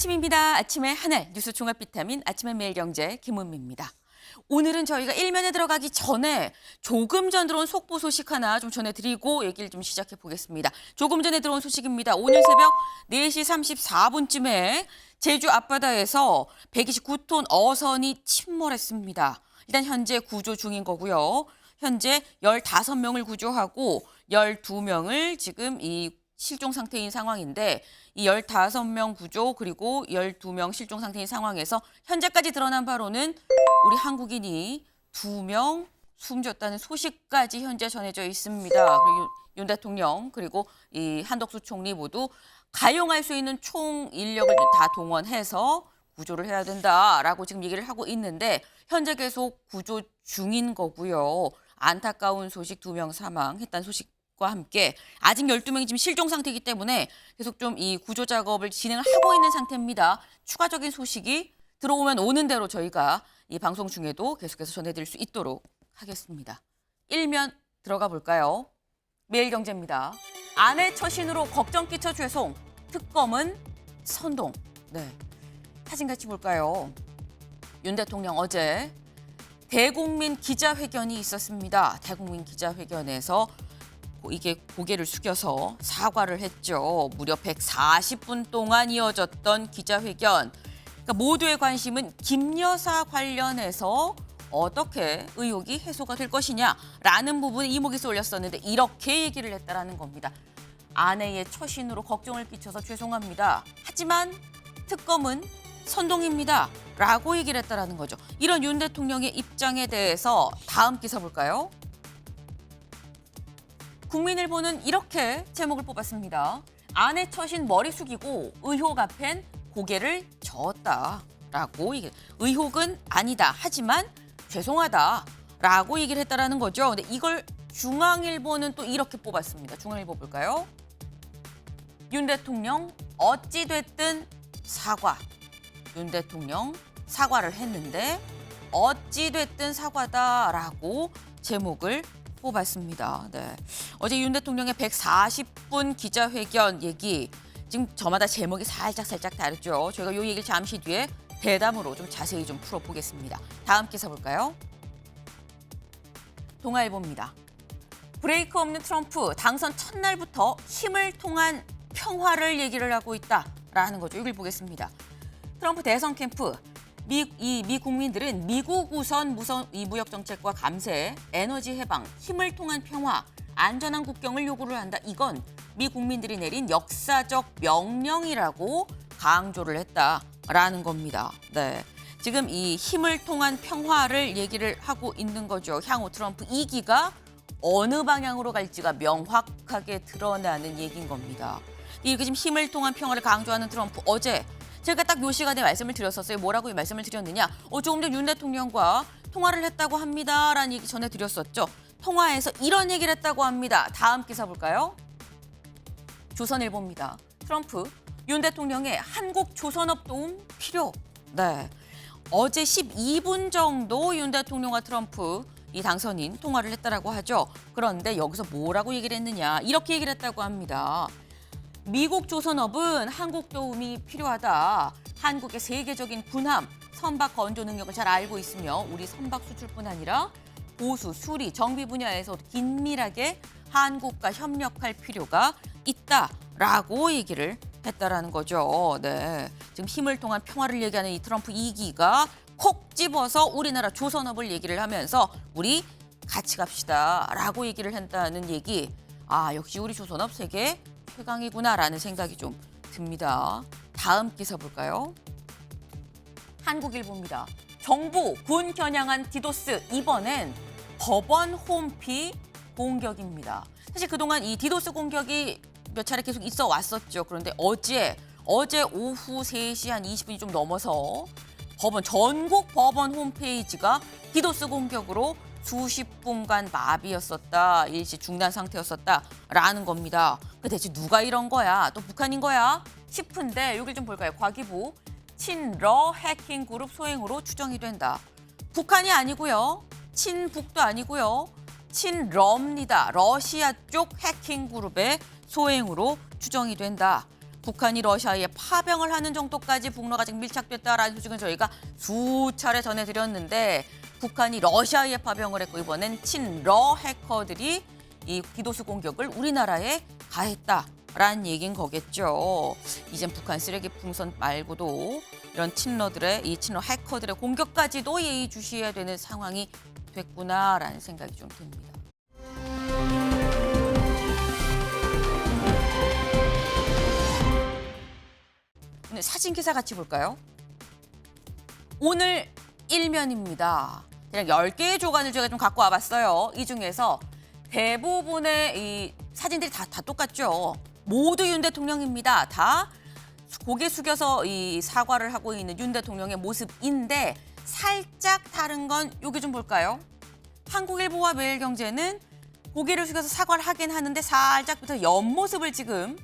아침입니다. 아침의 하늘 뉴스 종합 비타민 아침의 매일경제 김은미입니다. 오늘은 저희가 일면에 들어가기 전에 조금 전 들어온 속보 소식 하나 좀 전해드리고 얘기를 좀 시작해 보겠습니다. 조금 전에 들어온 소식입니다. 오늘 새벽 4시 34분쯤에 제주 앞바다에서 129톤 어선이 침몰했습니다. 일단 현재 구조 중인 거고요. 현재 15명을 구조하고 12명을 지금 실종 상태인 상황인데 이 15명 구조 그리고 12명 실종 상태인 상황에서 현재까지 드러난 바로는 우리 한국인이 2명 숨졌다는 소식까지 현재 전해져 있습니다. 그리고 윤 대통령 그리고 이 한덕수 총리 모두 가용할 수 있는 총 인력을 다 동원해서 구조를 해야 된다라고 지금 얘기를 하고 있는데 현재 계속 구조 중인 거고요. 안타까운 소식 2명 사망했다는 소식과 함께 아직 12명이 지금 실종 상태이기 때문에 계속 좀 이 구조 작업을 진행을 하고 있는 상태입니다. 추가적인 소식이 들어오면 오는 대로 저희가 이 방송 중에도 계속해서 전해드릴 수 있도록 하겠습니다. 일면 들어가 볼까요? 매일경제입니다. 아내 처신으로 걱정 끼쳐 죄송, 특검은 선동. 네, 사진 같이 볼까요? 윤 대통령 어제 대국민 기자회견이 있었습니다. 대국민 기자회견에서 이게 고개를 숙여서 사과를 했죠. 무려 140분 동안 이어졌던 기자회견. 그러니까 모두의 관심은 김 여사 관련해서 어떻게 의혹이 해소가 될 것이냐라는 부분에 이목이 쏠렸었는데 이렇게 얘기를 했다라는 겁니다. 아내의 처신으로 걱정을 끼쳐서 죄송합니다. 하지만 특검은 선동입니다. 라고 얘기를 했다라는 거죠. 이런 윤 대통령의 입장에 대해서 다음 기사 볼까요? 국민일보는 이렇게 제목을 뽑았습니다. 아내 처신 머리 숙이고 의혹 앞엔 고개를 저었다라고 의혹은 아니다. 하지만 죄송하다라고 얘기를 했다라는 거죠. 근데 이걸 중앙일보는 또 이렇게 뽑았습니다. 중앙일보 볼까요? 윤 대통령 어찌 됐든 사과. 윤 대통령 사과를 했는데 어찌 됐든 사과다라고 제목을 뽑았습니다. 네. 어제 윤 대통령의 140분 기자회견 얘기 지금 저마다 제목이 살짝 다르죠. 저희가 이 얘기를 잠시 뒤에 대담으로 좀 자세히 좀 풀어보겠습니다. 다음 기사 볼까요? 동아일보입니다. 브레이크 없는 트럼프 당선 첫날부터 힘을 통한 평화를 얘기를 하고 있다라는 거죠. 이걸 보겠습니다. 트럼프 대선 캠프. 미 국민들은 미국 우선 무역 정책과 감세, 에너지 해방, 힘을 통한 평화, 안전한 국경을 요구를 한다. 이건 미 국민들이 내린 역사적 명령이라고 강조를 했다라는 겁니다. 네, 지금 이 힘을 통한 평화를 얘기를 하고 있는 거죠. 향후 트럼프 2기가 어느 방향으로 갈지가 명확하게 드러나는 얘기인 겁니다. 이렇게 지금 힘을 통한 평화를 강조하는 트럼프 어제 제가 딱 요 시간에 말씀을 드렸었어요. 뭐라고 말씀을 드렸느냐. 조금 전 윤 대통령과 통화를 했다고 합니다라는 얘기 전해드렸었죠. 통화에서 이런 얘기를 했다고 합니다. 다음 기사 볼까요? 조선일보입니다. 트럼프, 윤 대통령의 한국 조선업 도움 필요. 네, 어제 12분 정도 윤 대통령과 트럼프 이 당선인 통화를 했다라고 하죠. 그런데 여기서 뭐라고 얘기를 했느냐. 이렇게 얘기를 했다고 합니다. 미국 조선업은 한국 도움이 필요하다. 한국의 세계적인 군함, 선박 건조 능력을 잘 알고 있으며 우리 선박 수출뿐 아니라 보수, 수리, 정비 분야에서 긴밀하게 한국과 협력할 필요가 있다라고 얘기를 했다라는 거죠. 네, 지금 힘을 통한 평화를 얘기하는 이 트럼프 2기가 콕 집어서 우리나라 조선업을 얘기를 하면서 우리 같이 갑시다라고 얘기를 한다는 얘기. 역시 우리 조선업 세계 최강이구나라는 생각이 좀 듭니다. 다음 기사 볼까요? 한국일보입니다. 정부, 군 겨냥한 디도스, 이번엔 법원 홈피 공격입니다. 사실 그동안 이 디도스 공격이 몇 차례 계속 있어 왔었죠. 그런데 어제 오후 3시 한 20분이 좀 넘어서 전국 법원 홈페이지가 디도스 공격으로 수십 분간 마비였었다, 일시 중단 상태였었다라는 겁니다. 대체 누가 이런 거야? 또 북한인 거야? 싶은데 여기 좀 볼까요? 과기부 친러 해킹 그룹 소행으로 추정이 된다. 북한이 아니고요. 친북도 아니고요. 친러입니다. 러시아 쪽 해킹 그룹의 소행으로 추정이 된다. 북한이 러시아에 파병을 하는 정도까지 북러가 지금 밀착됐다라는 소식은 저희가 수차례 전해드렸는데 북한이 러시아에 파병을 했고 이번엔 친러 해커들이 이 기도수 공격을 우리나라에 가했다라는 얘기인 거겠죠. 이젠 북한 쓰레기 풍선 말고도 이런 친러 해커들의 공격까지도 예의주시해야 되는 상황이 됐구나라는 생각이 좀 듭니다. 오늘 사진 기사 같이 볼까요? 오늘 일면입니다. 그냥 10개의 조간을 제가 좀 갖고 와봤어요. 이 중에서 대부분의 이 사진들이 다 똑같죠. 모두 윤 대통령입니다. 다 고개 숙여서 이 사과를 하고 있는 윤 대통령의 모습인데 살짝 다른 건 여기 좀 볼까요? 한국일보와 매일경제는 고개를 숙여서 사과를 하긴 하는데 살짝부터 옆모습을 지금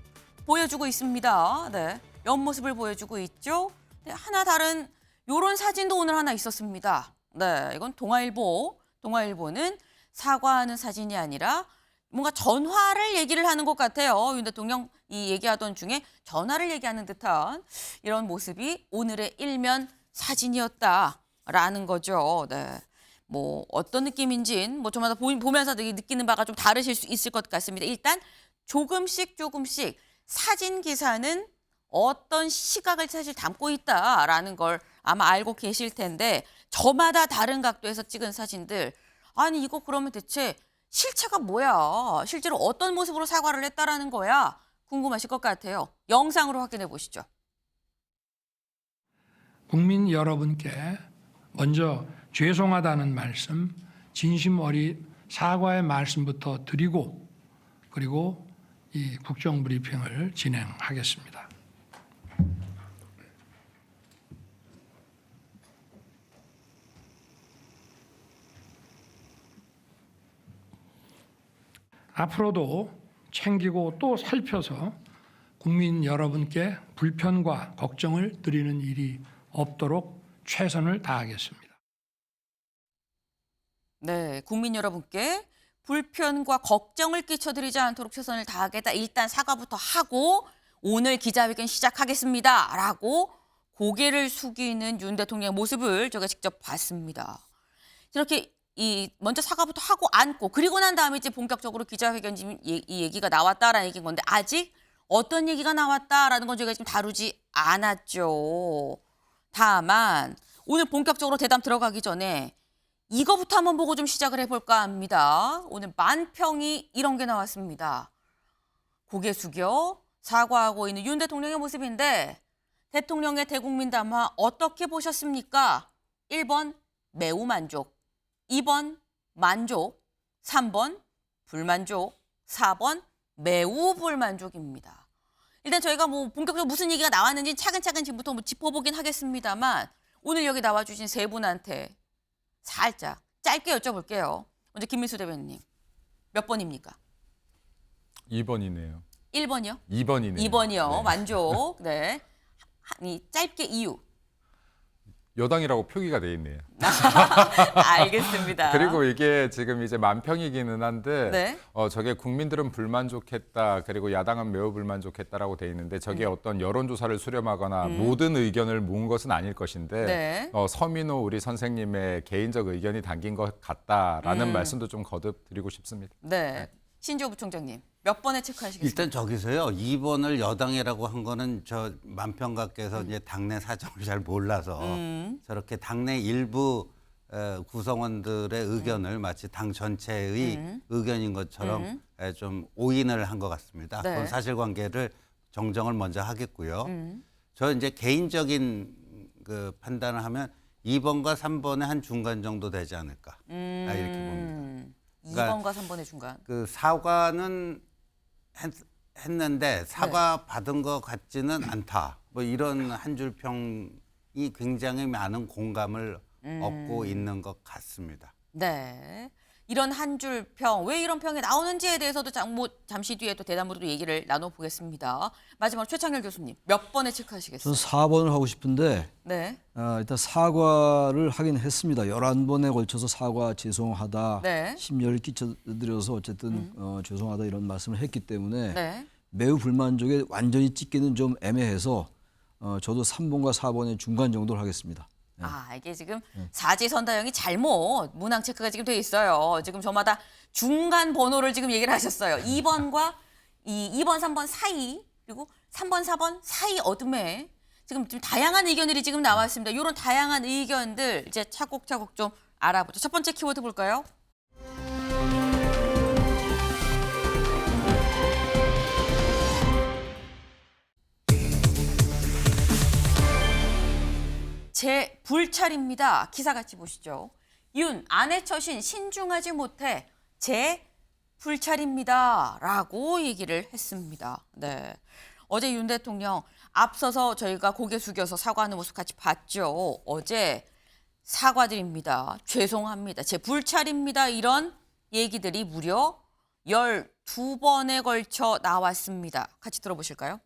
보여주고 있습니다. 네, 옆모습을 보여주고 있죠. 네, 하나 다른 요런 사진도 오늘 하나 있었습니다. 네, 이건 동아일보는 사과하는 사진이 아니라 뭔가 전화를 얘기를 하는 것 같아요. 윤 대통령 이 얘기하던 중에 전화를 얘기하는 듯한 이런 모습이 오늘의 일면 사진이었다라는 거죠. 네. 뭐 어떤 느낌인지는 뭐 저마다 보면서 느끼는 바가 좀 다르실 수 있을 것 같습니다. 일단 조금씩 사진 기사는 어떤 시각을 사실 담고 있다라는 걸 아마 알고 계실 텐데 저마다 다른 각도에서 찍은 사진들 아니 이거 그러면 대체 실체가 뭐야? 실제로 어떤 모습으로 사과를 했다라는 거야? 궁금하실 것 같아요. 영상으로 확인해 보시죠. 국민 여러분께 먼저 죄송하다는 말씀, 진심 어린 사과의 말씀부터 드리고 그리고 이 국정브리핑을 진행하겠습니다. 앞으로도 챙기고 또 살펴서 국민 여러분께 불편과 걱정을 드리는 일이 없도록 최선을 다하겠습니다. 네, 국민 여러분께 불편과 걱정을 끼쳐드리지 않도록 최선을 다하겠다. 일단 사과부터 하고 오늘 기자회견 시작하겠습니다. 라고 고개를 숙이는 윤 대통령의 모습을 제가 직접 봤습니다. 이렇게 먼저 사과부터 하고 앉고 그리고 난 다음에 이제 본격적으로 기자회견 이 얘기가 나왔다라는 얘기인 건데 아직 어떤 얘기가 나왔다라는 건 저희가 지금 다루지 않았죠. 다만 오늘 본격적으로 대담 들어가기 전에 이거부터 한번 보고 좀 시작을 해볼까 합니다. 오늘 만평이 이런 게 나왔습니다. 고개 숙여 사과하고 있는 윤 대통령의 모습인데 대통령의 대국민 담화 어떻게 보셨습니까? 1번 매우 만족, 2번 만족, 3번 불만족, 4번 매우 불만족입니다. 일단 저희가 뭐 본격적으로 무슨 얘기가 나왔는지 차근차근 지금부터 뭐 짚어보긴 하겠습니다만 오늘 여기 나와주신 세 분한테 살짝 짧게 여쭤볼게요. 먼저 김민수 대변인님 몇 번입니까? 2번이네요. 1번이요? 2번이네요. 2번이요. 네. 만족. 네. 짧게 이유. 여당이라고 표기가 돼 있네요. 알겠습니다. 그리고 이게 지금 이제 만평이기는 한데 네. 저게 국민들은 불만족했다. 그리고 야당은 매우 불만족했다라고 돼 있는데 저게 어떤 여론조사를 수렴하거나 모든 의견을 모은 것은 아닐 것인데 네. 서민호 우리 선생님의 개인적 의견이 담긴 것 같다라는 말씀도 좀 거듭 드리고 싶습니다. 네. 신지호 부총장님 몇 번에 체크하시겠습니까? 일단 저기서요. 2번을 여당이라고 한 거는 저 만평가께서 이제 당내 사정을 잘 몰라서 저렇게 당내 일부 구성원들의 의견을 마치 당 전체의 의견인 것처럼 좀 오인을 한 것 같습니다. 네. 그건 사실관계를 정정을 먼저 하겠고요. 저 이제 개인적인 그 판단을 하면 2번과 3번의 한 중간 정도 되지 않을까 이렇게 봅니다. 2번과 3번의 중간. 그 사과는 했는데 사과 받은 것 같지는 않다. 뭐 이런 한 줄 평이 굉장히 많은 공감을 얻고 있는 것 같습니다. 네. 이런 한 줄 평, 왜 이런 평이 나오는지에 대해서도 잠시 뒤에 또 대담으로 얘기를 나눠보겠습니다. 마지막으로 최창렬 교수님, 몇 번에 체크하시겠어요? 저는 4번을 하고 싶은데 네. 일단 사과를 하긴 했습니다. 11번에 걸쳐서 사과 죄송하다, 네. 심려를 끼쳐드려서 어쨌든 죄송하다 이런 말씀을 했기 때문에 네. 매우 불만족에 완전히 찍기는 좀 애매해서 저도 3번과 4번의 중간 정도를 하겠습니다. 아, 이게 지금 사지선다형이 잘못 문항 체크가 지금 돼 있어요. 지금 저마다 중간 번호를 지금 얘기를 하셨어요. 2번과 2번, 3번 사이, 그리고 3번, 4번 사이 어둠에 지금 좀 다양한 의견들이 지금 나왔습니다. 이런 다양한 의견들 이제 차곡차곡 좀 알아보죠. 첫 번째 키워드 볼까요? 제 불찰입니다. 기사 같이 보시죠. 윤 아내 처신 신중하지 못해 제 불찰입니다. 라고 얘기를 했습니다. 네. 어제 윤 대통령 앞서서 저희가 고개 숙여서 사과하는 모습 같이 봤죠. 어제 사과드립니다. 죄송합니다. 제 불찰입니다. 이런 얘기들이 무려 12번에 걸쳐 나왔습니다. 같이 들어보실까요?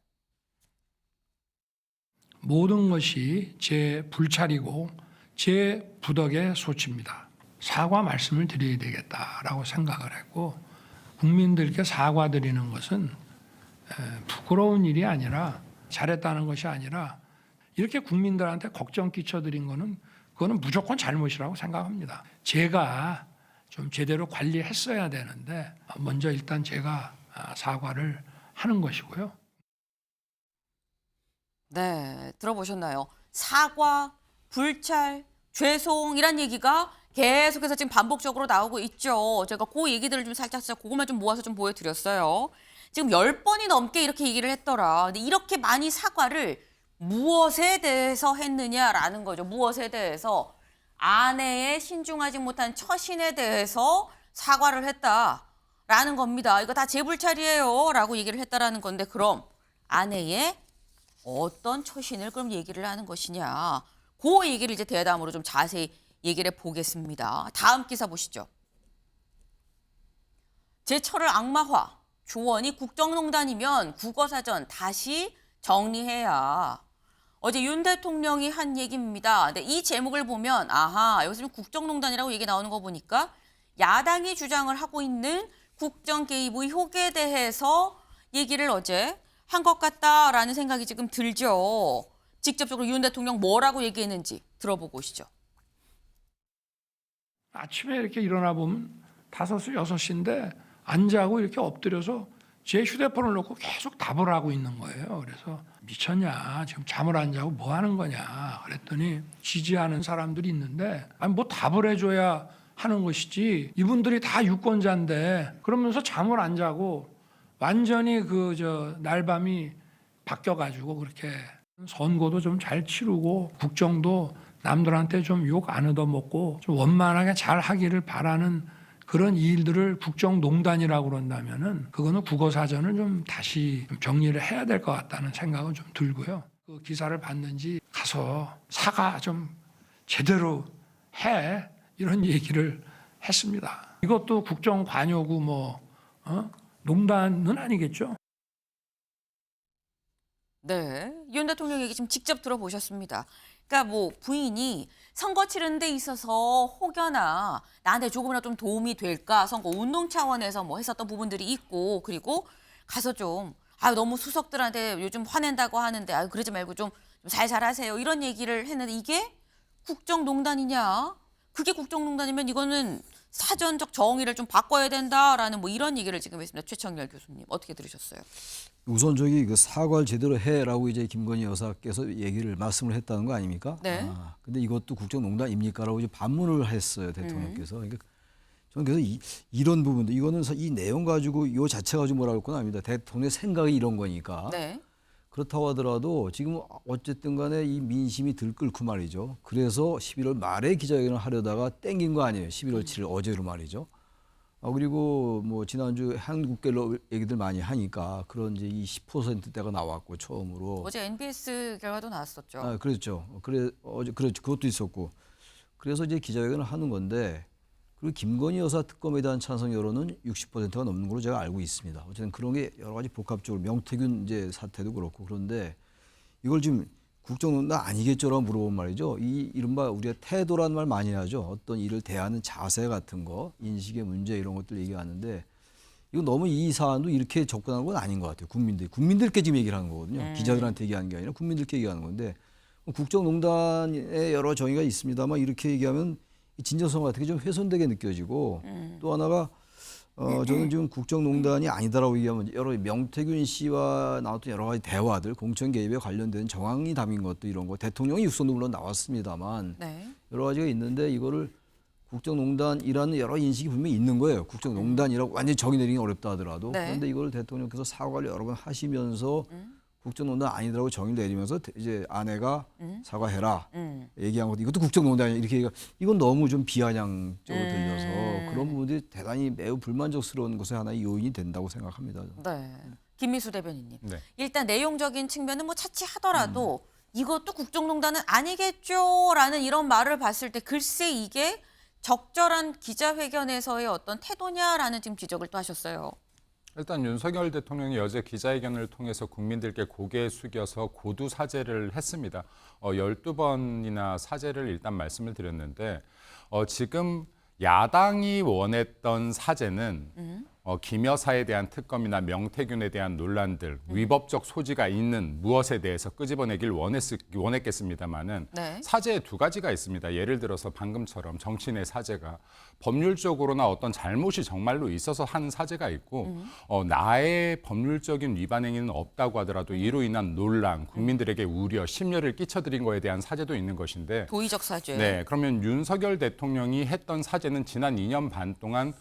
모든 것이 제 불찰이고 제 부덕의 소치입니다. 사과 말씀을 드려야 되겠다라고 생각을 했고 국민들께 사과드리는 것은 부끄러운 일이 아니라 잘했다는 것이 아니라 이렇게 국민들한테 걱정 끼쳐드린 거는 그거는 무조건 잘못이라고 생각합니다. 제가 좀 제대로 관리했어야 되는데 먼저 일단 제가 사과를 하는 것이고요. 네, 들어보셨나요? 사과, 불찰, 죄송이란 얘기가 계속해서 지금 반복적으로 나오고 있죠. 제가 그 얘기들을 좀 살짝 그것만 좀 모아서 좀 보여드렸어요. 지금 10번이 넘게 이렇게 얘기를 했더라. 근데 이렇게 많이 사과를 무엇에 대해서 했느냐라는 거죠. 무엇에 대해서 아내의 신중하지 못한 처신에 대해서 사과를 했다라는 겁니다. 이거 다 제 불찰이에요 라고 얘기를 했다라는 건데 그럼 아내의 어떤 처신을 그럼 얘기를 하는 것이냐. 그 얘기를 이제 대담으로 좀 자세히 얘기를 해보겠습니다. 다음 기사 보시죠. 제철을 악마화. 조언이 국정농단이면 국어사전 다시 정리해야. 어제 윤 대통령이 한 얘기입니다. 근데 이 제목을 보면 아하 여기서 좀 국정농단이라고 얘기 나오는 거 보니까 야당이 주장을 하고 있는 국정 개입 의혹에 대해서 얘기를 어제 한 것 같다라는 생각이 지금 들죠. 직접적으로 윤 대통령 뭐라고 얘기했는지 들어보고 오시죠. 아침에 이렇게 일어나 보면 5시, 6시인데 안 자고 이렇게 엎드려서 제 휴대폰을 놓고 계속 답을 하고 있는 거예요. 그래서 미쳤냐? 지금 잠을 안 자고 뭐 하는 거냐? 그랬더니 지지하는 사람들이 있는데 아니 뭐 답을 해줘야 하는 것이지 이분들이 다 유권자인데 그러면서 잠을 안 자고 완전히 날밤이 바뀌어가지고 그렇게 선거도 좀 잘 치르고 국정도 남들한테 좀 욕 안 얻어먹고 좀 원만하게 잘 하기를 바라는 그런 일들을 국정농단이라고 그런다면은 그거는 국어사전을 좀 다시 좀 정리를 해야 될 것 같다는 생각은 좀 들고요. 그 기사를 봤는지 가서 사과 좀 제대로 해 이런 얘기를 했습니다. 이것도 국정관여구 농단은 아니겠죠? 네, 윤 대통령 얘기 지금 직접 들어보셨습니다. 그러니까 뭐 부인이 선거 치르는 데 있어서 혹여나 나한테 조금이라도 좀 도움이 될까 선거 운동 차원에서 뭐 했었던 부분들이 있고 그리고 가서 좀 너무 수석들한테 요즘 화낸다고 하는데 그러지 말고 좀 살살 하세요 이런 얘기를 했는데 이게 국정농단이냐? 그게 국정농단이면 이거는 사전적 정의를 좀 바꿔야 된다라는 뭐 이런 얘기를 지금 했습니다. 최청열 교수님 어떻게 들으셨어요? 우선 그 사과를 제대로 해라고 이제 김건희 여사께서 말씀을 했다는 거 아닙니까? 네. 근데 이것도 국정농단입니까라고 이제 반문을 했어요 대통령께서. 그러니까 저는 그래서 이런 부분도 이거는 이 내용 가지고 이 자체 가지고 뭐라고 할 건 아닙니다. 대통령의 생각이 이런 거니까. 네. 그렇다고 하더라도 지금 어쨌든 간에 이 민심이 들끓고 말이죠. 그래서 11월 말에 기자회견을 하려다가 땡긴 거 아니에요. 11월 7일 어제로 말이죠. 그리고 뭐 지난주 한국갤럽 얘기들 많이 하니까 그런 이제 이 10%대가 나왔고 처음으로. 어제 NBS 결과도 나왔었죠. 그렇죠. 어제 그렇죠. 그것도 있었고. 그래서 이제 기자회견을 하는 건데 그리고 김건희 여사 특검에 대한 찬성 여론은 60%가 넘는 걸로 제가 알고 있습니다. 어쨌든 그런 게 여러 가지 복합적으로 명태균 이제 사태도 그렇고 그런데 이걸 지금 국정농단 아니겠죠라고 물어본 말이죠. 이 이른바 우리가 태도라는 말 많이 하죠. 어떤 일을 대하는 자세 같은 거, 인식의 문제 이런 것들 얘기하는데 이거 너무 이 사안도 이렇게 접근하는 건 아닌 것 같아요. 국민들께 지금 얘기를 하는 거거든요. 기자들한테 얘기하는 게 아니라 국민들께 얘기하는 건데 국정농단에 여러 정의가 있습니다만 이렇게 얘기하면 진정성 같은 게 좀 훼손되게 느껴지고 또 하나가 저는 지금 국정농단이 아니다라고 얘기하면 여러 명태균 씨와 나왔던 여러 가지 대화들 공천 개입에 관련된 정황이 담긴 것도 이런 거 대통령이 육선도 물론 나왔습니다만 네. 여러 가지가 있는데 이거를 국정농단이라는 여러 인식이 분명히 있는 거예요. 국정농단이라고 완전히 정의 내리기 어렵다 하더라도 네. 그런데 이걸 대통령께서 사과를 여러 번 하시면서 국정농단 아니더라고 정의를 내리면서 이제 아내가 사과해라 얘기한 것도 이것도 국정농단이야 이렇게 얘기가 이건 너무 좀 비아냥적으로 들려서 그런 부분들이 대단히 매우 불만족스러운 것의 하나의 요인이 된다고 생각합니다. 네. 김미수 대변인님. 네. 일단 내용적인 측면은 뭐 차치하더라도 이것도 국정농단은 아니겠죠라는 이런 말을 봤을 때 글쎄 이게 적절한 기자회견에서의 어떤 태도냐라는 지금 지적을 또 하셨어요. 일단 윤석열 대통령이 어제 기자회견을 통해서 국민들께 고개 숙여서 고두 사죄를 했습니다. 12번이나 사죄를 일단 말씀을 드렸는데 지금 야당이 원했던 사죄는 김 여사에 대한 특검이나 명태균에 대한 논란들, 위법적 소지가 있는 무엇에 대해서 끄집어내길 원했겠습니다마는 네. 사죄에 두 가지가 있습니다. 예를 들어서 방금처럼 정치인의 사죄가 법률적으로나 어떤 잘못이 정말로 있어서 하는 사죄가 있고 나의 법률적인 위반 행위는 없다고 하더라도 이로 인한 논란, 국민들에게 우려, 심려를 끼쳐드린 거에 대한 사죄도 있는 것인데 도의적 사죄. 네, 그러면 윤석열 대통령이 했던 사죄는 지난 2년 반 동안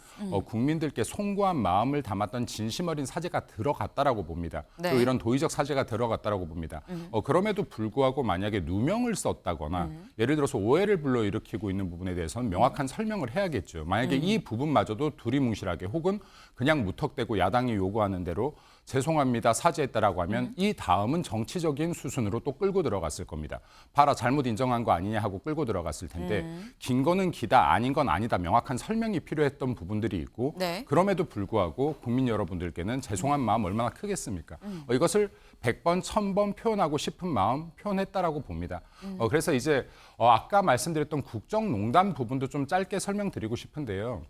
국민들께 송구한 마음을 담았던 진심 어린 사죄가 들어갔다라고 봅니다. 네. 또 이런 도의적 사죄가 들어갔다라고 봅니다. 그럼에도 불구하고 만약에 누명을 썼다거나 예를 들어서 오해를 불러일으키고 있는 부분에 대해서는 명확한 설명을 해야겠죠. 만약에 이 부분마저도 두리뭉실하게 혹은 그냥 무턱대고 야당이 요구하는 대로 죄송합니다, 사죄했다라고 하면 이 다음은 정치적인 수순으로 또 끌고 들어갔을 겁니다. 봐라, 잘못 인정한 거 아니냐 하고 끌고 들어갔을 텐데 긴 거는 기다, 아닌 건 아니다 명확한 설명이 필요했던 부분들이 있고 네. 그럼에도 불구하고 국민 여러분들께는 죄송한 마음 얼마나 크겠습니까? 이것을 100번, 1000번 표현하고 싶은 마음 표현했다라고 봅니다. 그래서 이제 아까 말씀드렸던 국정농단 부분도 좀 짧게 설명드리고 싶은데요.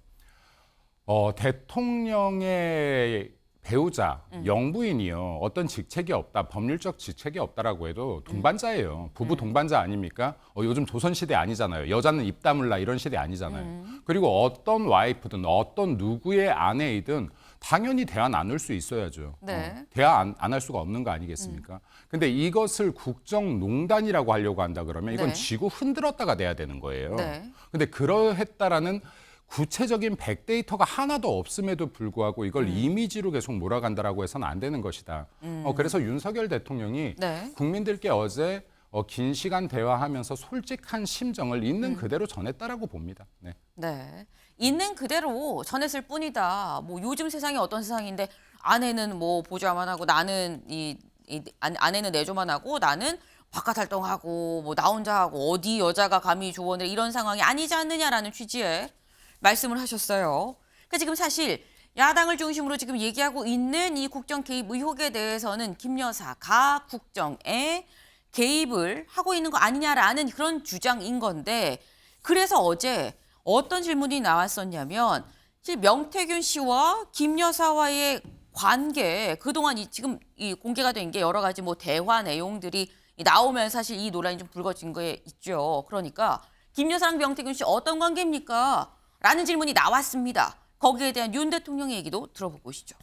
대통령의 배우자, 영부인이요. 어떤 직책이 없다, 법률적 직책이 없다라고 해도 동반자예요. 부부 동반자 아닙니까? 요즘 조선시대 아니잖아요. 여자는 입 다물라 이런 시대 아니잖아요. 그리고 어떤 와이프든 어떤 누구의 아내이든 당연히 대화 나눌 수 있어야죠. 네. 대화 안 할 수가 없는 거 아니겠습니까? 근데 이것을 국정농단이라고 하려고 한다 그러면 이건 네. 지구 흔들었다가 돼야 되는 거예요. 네. 근데 그러했다라는 구체적인 백데이터가 하나도 없음에도 불구하고 이걸 이미지로 계속 몰아간다라고 해서는 안 되는 것이다. 그래서 윤석열 대통령이 네. 국민들께 어제 긴 시간 대화하면서 솔직한 심정을 있는 그대로 전했다라고 봅니다. 네. 네. 있는 그대로 전했을 뿐이다. 뭐 요즘 세상이 어떤 세상인데 아내는 뭐 보좌만 하고 나는 아내는 내조만 하고 나는 바깥 활동하고 뭐 나 혼자 하고 어디 여자가 감히 조언을 이런 상황이 아니지 않느냐라는 취지의 말씀을 하셨어요. 그러니까 지금 사실 야당을 중심으로 지금 얘기하고 있는 이 국정 개입 의혹에 대해서는 김 여사가 국정에 개입을 하고 있는 거 아니냐라는 그런 주장인 건데 그래서 어제 어떤 질문이 나왔었냐면 사실 명태균 씨와 김 여사와의 관계 그동안 지금 공개가 된 게 여러 가지 뭐 대화 내용들이 나오면 사실 이 논란이 좀 불거진 게 있죠. 그러니까 김 여사랑 명태균 씨 어떤 관계입니까? 라는 질문이 나왔습니다. 거기에 대한 윤 대통령의 얘기도 들어보고 오시죠.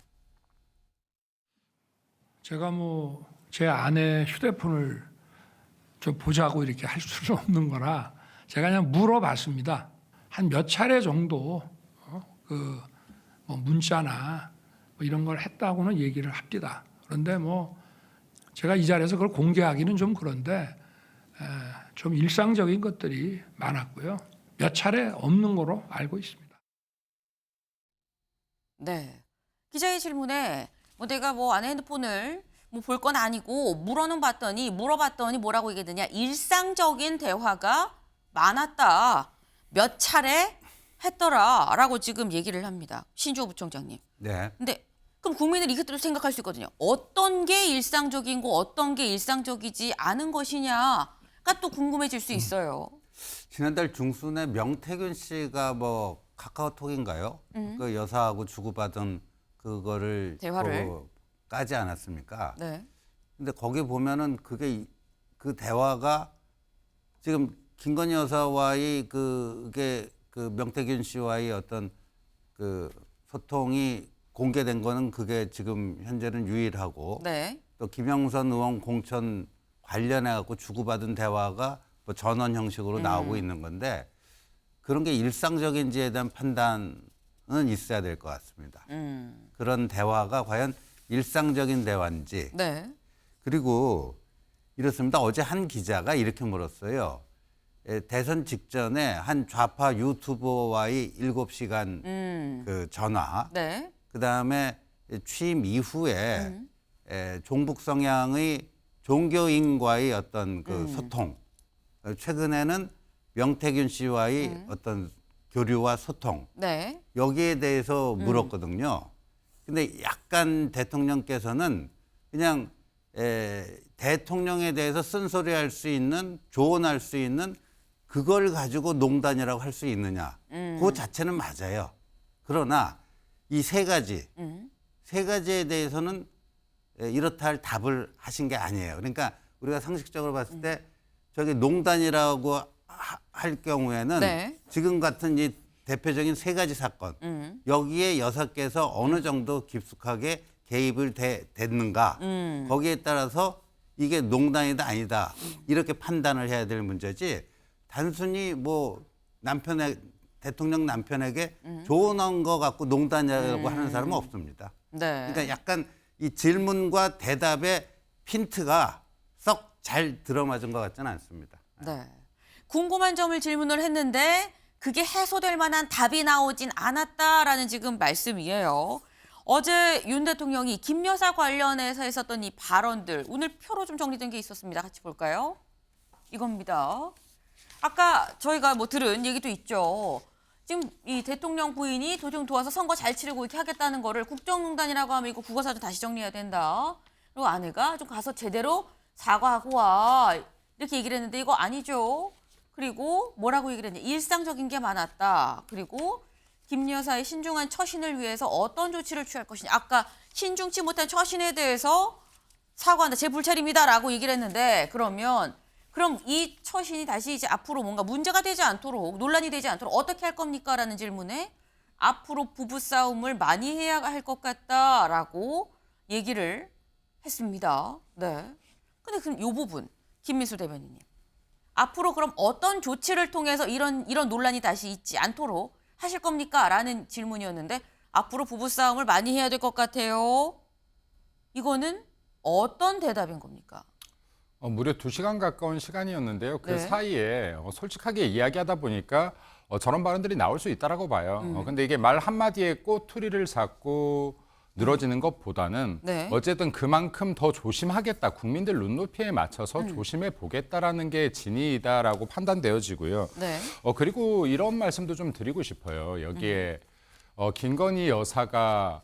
제가 뭐 제 아내 휴대폰을 좀 보자고 이렇게 할 수는 없는 거라 제가 그냥 물어봤습니다. 한 몇 차례 정도 뭐 문자나 뭐 이런 걸 했다고는 얘기를 합니다. 그런데 뭐 제가 이 자리에서 그걸 공개하기는 좀 그런데 좀 일상적인 것들이 많았고요. 몇 차례 없는 거로 알고 있습니다. 네. 기자의 질문에 뭐 내가 뭐 아내 핸드폰을 뭐 볼 건 아니고 물어봤더니 뭐라고 얘기했느냐. 일상적인 대화가 많았다. 몇 차례 했더라라고 지금 얘기를 합니다. 신주호 부총장님. 네. 근데 그럼 국민은 이것들을 생각할 수 있거든요. 어떤 게 일상적이고 어떤 게 일상적이지 않은 것이냐가 또 궁금해질 수 있어요. 지난달 중순에 명태균 씨가 뭐 카카오톡인가요? 그 여사하고 주고받은 그거를 대화를. 까지 않았습니까? 네. 근데 거기 보면은 그 대화가 지금 김건희 여사와의 그게 그 명태균 씨와의 어떤 그 소통이 공개된 거는 그게 지금 현재는 유일하고 네. 또 김영선 의원 공천 관련해 갖고 주고받은 대화가 뭐 전원 형식으로 나오고 있는 건데 그런 게 일상적인지에 대한 판단은 있어야 될 것 같습니다. 그런 대화가 과연 일상적인 대화인지. 네. 그리고 이렇습니다. 어제 한 기자가 이렇게 물었어요. 대선 직전에 한 좌파 유튜버와의 7시간 그 전화, 네. 그다음에 취임 이후에 종북 성향의 종교인과의 어떤 그 소통, 최근에는 명태균 씨와의 어떤 교류와 소통, 네. 여기에 대해서 물었거든요. 근데 약간 대통령께서는 그냥 대통령에 대해서 쓴소리할 수 있는, 조언할 수 있는 그걸 가지고 농단이라고 할 수 있느냐. 그 자체는 맞아요. 그러나 이 세 가지에 대해서는 이렇다 할 답을 하신 게 아니에요. 그러니까 우리가 상식적으로 봤을 때 저기 농단이라고 할 경우에는 네. 지금 같은 이 대표적인 세 가지 사건 여기에 여사께서 어느 정도 깊숙하게 개입을 됐는가 거기에 따라서 이게 농단이다 아니다 이렇게 판단을 해야 될 문제지 단순히 뭐 대통령 남편에게 조언한 거 갖고 농단이라고 하는 사람은 없습니다. 네. 그러니까 약간 이 질문과 대답의 핀트가 썩 잘 들어맞은 것 같지는 않습니다. 네. 궁금한 점을 질문을 했는데 그게 해소될 만한 답이 나오진 않았다라는 지금 말씀이에요. 어제 윤 대통령이 김 여사 관련해서 했었던 이 발언들 오늘 표로 좀 정리된 게 있었습니다. 같이 볼까요? 이겁니다. 아까 저희가 뭐 들은 얘기도 있죠. 지금 이 대통령 부인이 도중 도와서 선거 잘 치르고 이렇게 하겠다는 거를 국정농단이라고 하면 이거 국어사전 다시 정리해야 된다. 그리고 아내가 좀 가서 제대로 사과하고 와. 이렇게 얘기를 했는데 이거 아니죠. 그리고 뭐라고 얘기를 했냐. 일상적인 게 많았다. 그리고 김 여사의 신중한 처신을 위해서 어떤 조치를 취할 것이냐. 아까 신중치 못한 처신에 대해서 사과한다. 제 불찰입니다라고 얘기를 했는데 그럼 이 처신이 다시 이제 앞으로 뭔가 문제가 되지 않도록 논란이 되지 않도록 어떻게 할 겁니까? 라는 질문에 앞으로 부부싸움을 많이 해야 할 것 같다라고 얘기를 했습니다. 네. 근데 그럼 이 부분 김민수 대변인님. 앞으로 그럼 어떤 조치를 통해서 이런 논란이 다시 있지 않도록 하실 겁니까? 라는 질문이었는데 앞으로 부부싸움을 많이 해야 될 것 같아요. 이거는 어떤 대답인 겁니까? 무려 2시간 가까운 시간이었는데요. 그 네. 사이에 솔직하게 이야기하다 보니까 저런 발언들이 나올 수 있다라고 봐요. 근데 이게 말 한마디에 꼬투리를 잡고 늘어지는 것보다는 네. 어쨌든 그만큼 더 조심하겠다. 국민들 눈높이에 맞춰서 조심해 보겠다라는 게 진위이다라고 판단되어지고요. 네. 그리고 이런 말씀도 좀 드리고 싶어요. 여기에 김건희 여사가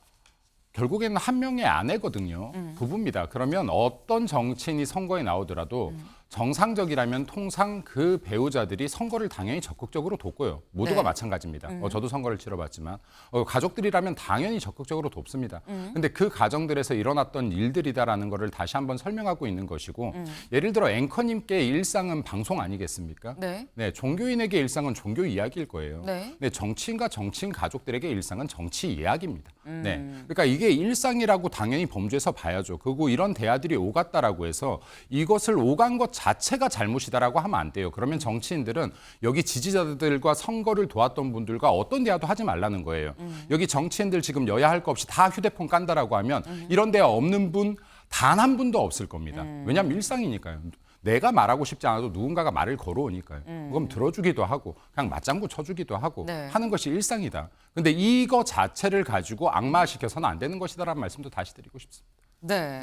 결국에는 한 명의 아내거든요. 부부입니다. 그러면 어떤 정치인이 선거에 나오더라도 정상적이라면 통상 그 배우자들이 선거를 당연히 적극적으로 돕고요. 모두가 네. 마찬가지입니다. 저도 선거를 치러봤지만 가족들이라면 당연히 적극적으로 돕습니다. 근데 그 가정들에서 일어났던 일들이다라는 거를 다시 한번 설명하고 있는 것이고 예를 들어 앵커님께 일상은 방송 아니겠습니까? 네. 네, 종교인에게 일상은 종교 이야기일 거예요. 네. 네, 정치인과 정치인 가족들에게 일상은 정치 이야기입니다. 네, 그러니까 이게 일상이라고 당연히 범주에서 봐야죠. 그리고 이런 대화들이 오갔다라고 해서 이것을 오간 것 자체가 잘못이다라고 하면 안 돼요. 그러면 정치인들은 여기 지지자들과 선거를 도왔던 분들과 어떤 대화도 하지 말라는 거예요. 여기 정치인들 지금 여야 할 거 없이 다 휴대폰 깐다라고 하면 이런 대화 없는 분 단 한 분도 없을 겁니다. 왜냐하면 일상이니까요. 내가 말하고 싶지 않아도 누군가가 말을 걸어오니까요. 그럼 들어주기도 하고 그냥 맞장구 쳐주기도 하고 네. 하는 것이 일상이다. 근데 이거 자체를 가지고 악마시켜서는 안 되는 것이다라는 말씀도 다시 드리고 싶습니다. 네.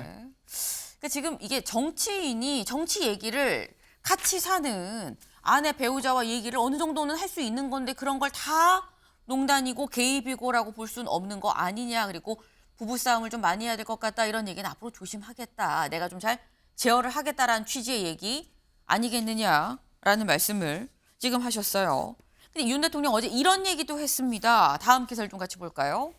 그러니까 지금 이게 정치인이 정치 얘기를 같이 사는 아내 배우자와 얘기를 어느 정도는 할 수 있는 건데 그런 걸 다 농단이고 개입이고라고 볼 수는 없는 거 아니냐. 그리고 부부싸움을 좀 많이 해야 될 것 같다. 이런 얘기는 앞으로 조심하겠다. 내가 좀 잘 제어를 하겠다라는 취지의 얘기 아니겠느냐라는 말씀을 지금 하셨어요. 근데 윤 대통령 어제 이런 얘기도 했습니다. 다음 기사를 좀 같이 볼까요?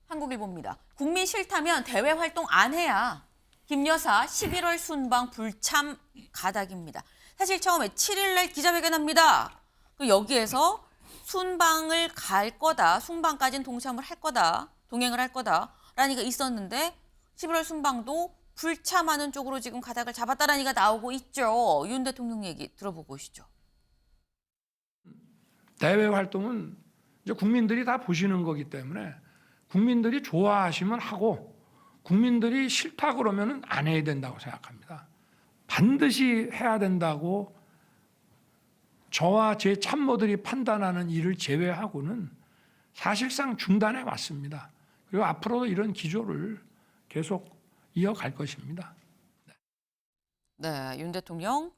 한국일보입니다. 국민 싫다면 대외 활동 안 해야. 김 여사 11월 순방 불참 가닥입니다. 사실 처음에 7일 날 기자회견합니다. 여기에서 순방을 갈 거다, 순방까지는 동참을 할 거다, 동행을 할 거다라는 얘기가 있었는데 11월 순방도 불참하는 쪽으로 지금 가닥을 잡았다라는 얘기가 나오고 있죠. 윤 대통령 얘기 들어보고 오시죠. 대외 활동은 이제 국민들이 다 보시는 거기 때문에 국민들이 좋아하시면 하고 국민들이 싫다 그러면은 안 해야 된다고 생각합니다. 반드시 해야 된다고 저와 제 참모들이 판단하는 일을 제외하고는 사실상 중단해 왔습니다. 그리고 앞으로도 이런 기조를 계속 이어갈 것입니다. 네, 윤 대통령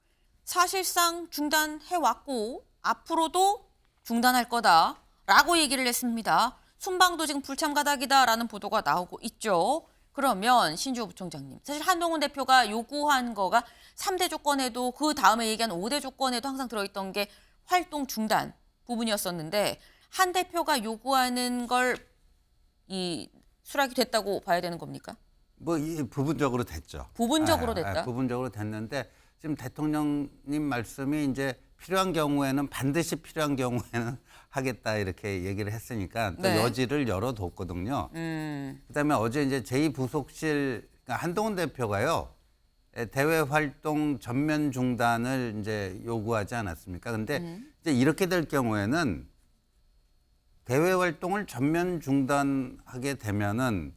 사실상 중단해 왔고 앞으로도 중단할 거다라고 얘기를 했습니다. 순방도 지금 불참 가닥이다라는 보도가 나오고 있죠. 그러면 신주호 부총장님, 사실 한동훈 대표가 요구한 거가 3대 조건에도 그 다음에 얘기한 5대 조건에도 항상 들어있던 게 활동 중단 부분이었었는데 한 대표가 요구하는 걸 이 수락이 됐다고 봐야 되는 겁니까? 부분적으로 됐죠. 부분적으로 됐다? 부분적으로 됐는데 지금 대통령님 말씀이 이제 필요한 경우에는 반드시 필요한 경우에는 하겠다 이렇게 얘기를 했으니까 또 네. 여지를 열어뒀거든요. 그다음에 어제 이제 제2부속실 그러니까 한동훈 대표가요 대외 활동 전면 중단을 이제 요구하지 않았습니까? 근데 이제 이렇게 될 경우에는 대외 활동을 전면 중단하게 되면은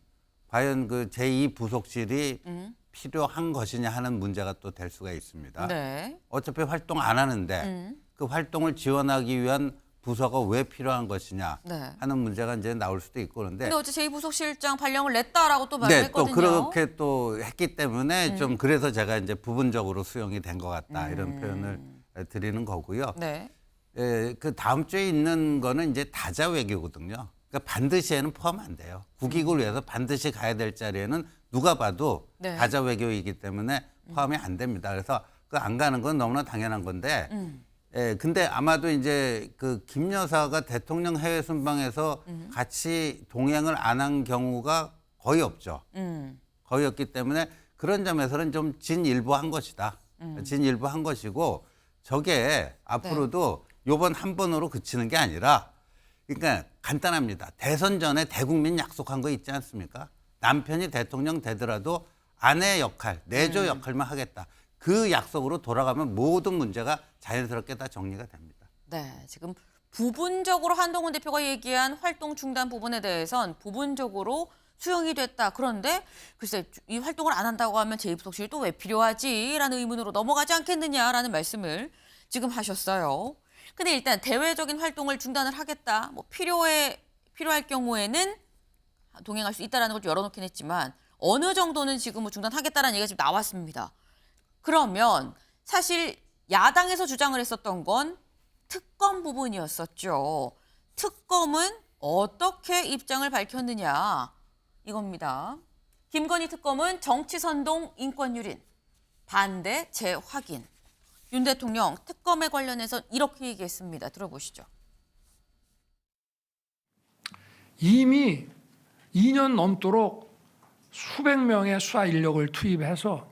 과연 그 제2부속실이 필요한 것이냐 하는 문제가 또 될 수가 있습니다. 네. 어차피 활동 안 하는데 그 활동을 지원하기 위한 부서가 왜 필요한 것이냐 네. 하는 문제가 이제 나올 수도 있고 그런데 근데 어제 제2부속실장 발령을 냈다라고 또 네, 또 말했거든요. 그렇게 또 했기 때문에 좀 그래서 제가 이제 부분적으로 수용이 된 것 같다 이런 표현을 드리는 거고요. 네. 예, 그 다음 주에 있는 거는 이제 다자 외교거든요. 그러니까 반드시에는 포함 안 돼요. 국익을 위해서 반드시 가야 될 자리에는 누가 봐도 네. 다자 외교이기 때문에 포함이 안 됩니다. 그래서 그 안 가는 건 너무나 당연한 건데, 예, 근데 아마도 이제 그 김 여사가 대통령 해외 순방에서 같이 동행을 안 한 경우가 거의 없죠. 거의 없기 때문에 그런 점에서는 좀 진일보한 것이다. 진일보한 것이고 저게 앞으로도 요번 한 번으로 그치는 게 아니라 그러니까 간단합니다. 대선 전에 대국민 약속한 거 있지 않습니까? 남편이 대통령 되더라도 아내 역할, 내조 역할만 하겠다. 그 약속으로 돌아가면 모든 문제가 자연스럽게 다 정리가 됩니다. 네, 지금 부분적으로 한동훈 대표가 얘기한 활동 중단 부분에 대해선 부분적으로 수용이 됐다. 그런데 글쎄 이 활동을 안 한다고 하면 제2부속실이 또 왜 필요하지? 라는 의문으로 넘어가지 않겠느냐라는 말씀을 지금 하셨어요. 근데 일단 대외적인 활동을 중단을 하겠다. 뭐 필요할 경우에는 동행할 수 있다라는 걸 열어놓긴 했지만 어느 정도는 지금 뭐 중단하겠다라는 얘기가 지금 나왔습니다. 그러면 사실 야당에서 주장을 했었던 건 특검 부분이었었죠. 특검은 어떻게 입장을 밝혔느냐 이겁니다. 김건희 특검은 정치선동 인권유린, 반대 재확인. 윤 대통령 특검에 관련해서 이렇게 얘기했습니다. 들어보시죠. 이미 2년 넘도록 수백 명의 수사 인력을 투입해서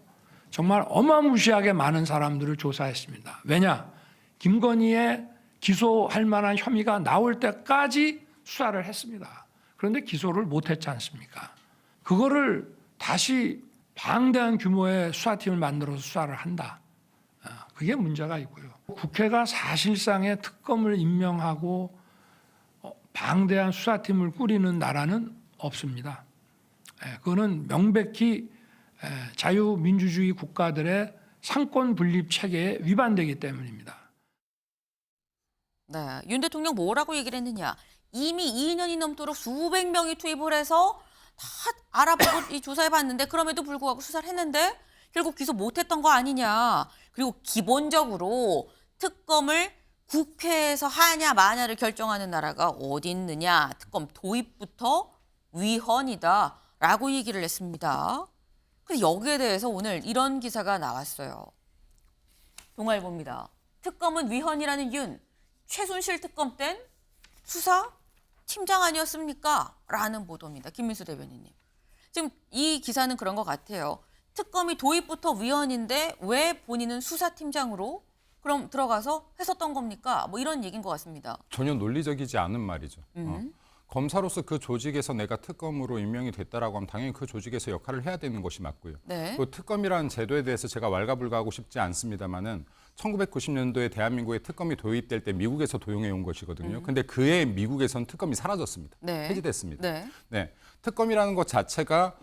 정말 어마무시하게 많은 사람들을 조사했습니다. 왜냐? 김건희의 기소할 만한 혐의가 나올 때까지 수사를 했습니다. 그런데 기소를 못했지 않습니까? 그거를 다시 방대한 규모의 수사팀을 만들어서 수사를 한다. 그게 문제가 있고요. 국회가 사실상의 특검을 임명하고 방대한 수사팀을 꾸리는 나라는 없습니다. 그거는 명백히 자유민주주의 국가들의 상권 분립 체계에 위반되기 때문입니다. 네, 윤 대통령 뭐라고 얘기를 했느냐. 이미 2년이 넘도록 수백 명이 투입을 해서 다 알아보고 이 조사해봤는데 그럼에도 불구하고 수사를 했는데 결국 기소 못했던 거 아니냐. 그리고 기본적으로 특검을 국회에서 하냐 마냐를 결정하는 나라가 어디 있느냐. 특검 도입부터 위헌이다라고 얘기를 했습니다. 근데 여기에 대해서 오늘 이런 기사가 나왔어요. 동아일보입니다. 특검은 위헌이라는 윤. 최순실 특검 땐 수사 팀장 아니었습니까? 라는 보도입니다. 김민수 대변인님. 지금 이 기사는 그런 것 같아요. 특검이 도입부터 위헌인데 왜 본인은 수사팀장으로 그럼 들어가서 했었던 겁니까? 뭐 이런 얘기인 것 같습니다. 전혀 논리적이지 않은 말이죠. 검사로서 그 조직에서 내가 특검으로 임명이 됐다라고 하면 당연히 그 조직에서 역할을 해야 되는 것이 맞고요. 네. 그 특검이라는 제도에 대해서 제가 왈가불가하고 싶지 않습니다만은 1990년도에 대한민국에 특검이 도입될 때 미국에서 도용해 온 것이거든요. 근데 그해 미국에선 특검이 사라졌습니다. 네. 폐지됐습니다. 네. 네. 특검이라는 것 자체가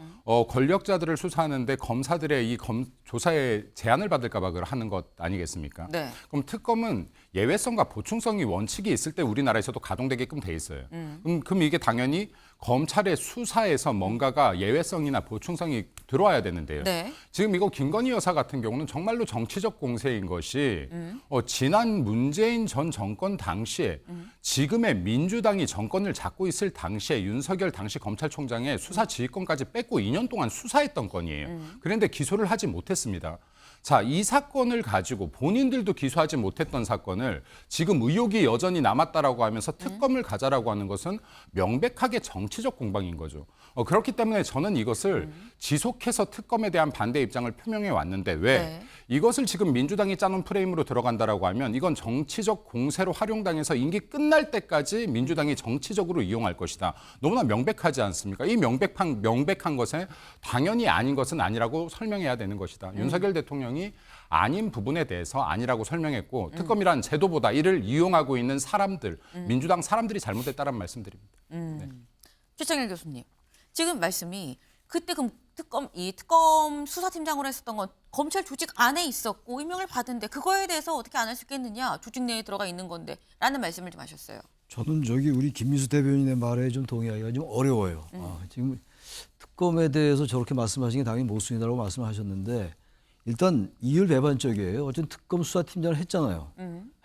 권력자들을 수사하는데 검사들의 이 조사에 제한을 받을까 봐 하는 것 아니겠습니까? 네. 그럼 특검은 예외성과 보충성이 원칙이 있을 때 우리나라에서도 가동되게끔 돼 있어요. 그럼 이게 당연히 검찰의 수사에서 뭔가가 예외성이나 보충성이 들어와야 되는데요. 네. 지금 이거 김건희 여사 같은 경우는 정말로 정치적 공세인 것이 지난 문재인 전 정권 당시에 지금의 민주당이 정권을 잡고 있을 당시에 윤석열 당시 검찰총장의 수사 지휘권까지 뺏고 2년 동안 수사했던 건이에요. 그런데 기소를 하지 못했습니다. 자, 이 사건을 가지고 본인들도 기소하지 못했던 사건을 지금 의혹이 여전히 남았다라고 하면서 특검을 가자라고 하는 것은 명백하게 정치적 공방인 거죠. 그렇기 때문에 저는 이것을 지속해서 특검에 대한 반대 입장을 표명해 왔는데 왜 네. 이것을 지금 민주당이 짜놓은 프레임으로 들어간다라고 하면 이건 정치적 공세로 활용당해서 임기 끝날 때까지 민주당이 정치적으로 이용할 것이다. 너무나 명백하지 않습니까? 이 명백한 것에 당연히 아닌 것은 아니라고 설명해야 되는 것이다. 윤석열 대통령이 아닌 부분에 대해서 아니라고 설명했고 특검이라는 제도보다 이를 이용하고 있는 사람들, 민주당 사람들이 잘못했다는 말씀드립니다. 최창일 교수님, 지금 말씀이 그때 그 특검 수사팀장으로 했었던 건 검찰 조직 안에 있었고 임명을 받은데 그거에 대해서 어떻게 안 할 수 있겠느냐, 조직 내에 들어가 있는 건데 라는 말씀을 좀 하셨어요. 저는 우리 김민수 대변인의 말에 좀 동의하기가 좀 어려워요. 지금 특검에 대해서 저렇게 말씀하신 게 당연히 모순이라고 말씀하셨는데 일단 이율배반적이에요. 어쨌든 특검 수사팀장을 했잖아요.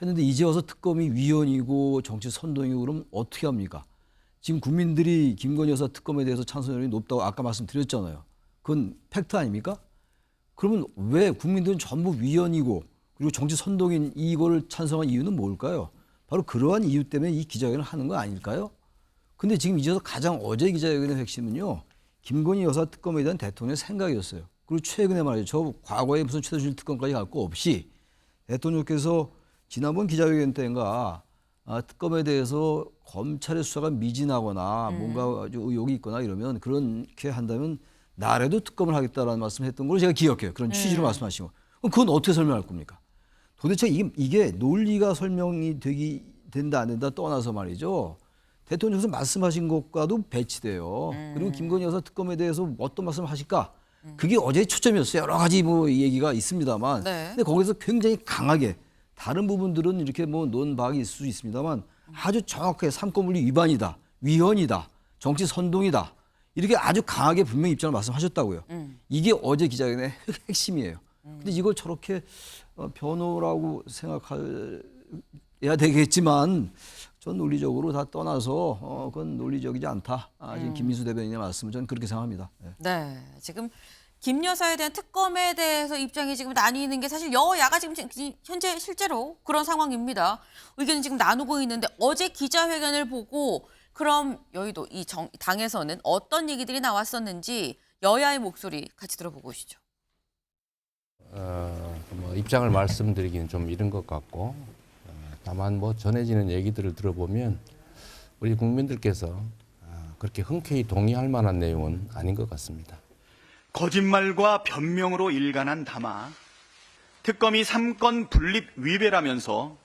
했는데 이제 와서 특검이 위헌이고 정치 선동이고 그럼 어떻게 합니까? 지금 국민들이 김건희 여사 특검에 대해서 찬성률이 높다고 아까 말씀드렸잖아요. 그건 팩트 아닙니까? 그러면 왜 국민들은 전부 위헌이고 그리고 정치 선동인 이거를 찬성한 이유는 뭘까요? 바로 그러한 이유 때문에 이 기자회견을 하는 거 아닐까요? 근데 지금 이제서 가장 어제 기자회견의 핵심은요. 김건희 여사 특검에 대한 대통령의 생각이었어요. 그리고 최근에 말이죠. 저 과거에 무슨 최순실 특검까지 갈 거 없이 대통령께서 지난번 기자회견 때인가 특검에 대해서 검찰의 수사가 미진하거나 뭔가 아주 의혹이 있거나 이러면 그렇게 한다면 나라도 특검을 하겠다라는 말씀을 했던 걸 제가 기억해요. 그런 취지로 말씀하시고. 그럼 그건 어떻게 설명할 겁니까? 도대체 이게 논리가 설명이 된다 안 된다 떠나서 말이죠. 대통령께서 말씀하신 것과도 배치돼요. 그리고 김건희 여사 특검에 대해서 어떤 말씀을 하실까? 그게 어제 초점이었어요. 여러 가지 얘기가 있습니다만. 네. 근데 거기서 굉장히 강하게 다른 부분들은 이렇게 논박이 있을 수 있습니다만 아주 정확하게 삼권분리 위반이다, 위헌이다, 정치 선동이다. 이렇게 아주 강하게 분명히 입장을 말씀하셨다고요. 이게 어제 기자회견의 핵심이에요. 근데 이걸 저렇게 변호라고 생각해야 되겠지만 전 논리적으로 다 떠나서 그건 논리적이지 않다. 지금 김민수 대변인의 말씀은 저는 그렇게 생각합니다. 네. 네, 지금 김 여사에 대한 특검에 대해서 입장이 지금 나뉘는 게 사실 여야가 지금 현재 실제로 그런 상황입니다. 의견을 지금 나누고 있는데 어제 기자회견을 보고 그럼 여의도 당에서는 어떤 얘기들이 나왔었는지 여야의 목소리 같이 들어보고 오시죠. 입장을 말씀드리기는 좀 이른 것 같고 다만 전해지는 얘기들을 들어보면 우리 국민들께서 그렇게 흔쾌히 동의할 만한 내용은 아닌 것 같습니다. 거짓말과 변명으로 일관한 담화, 특검이 삼권 분립 위배라면서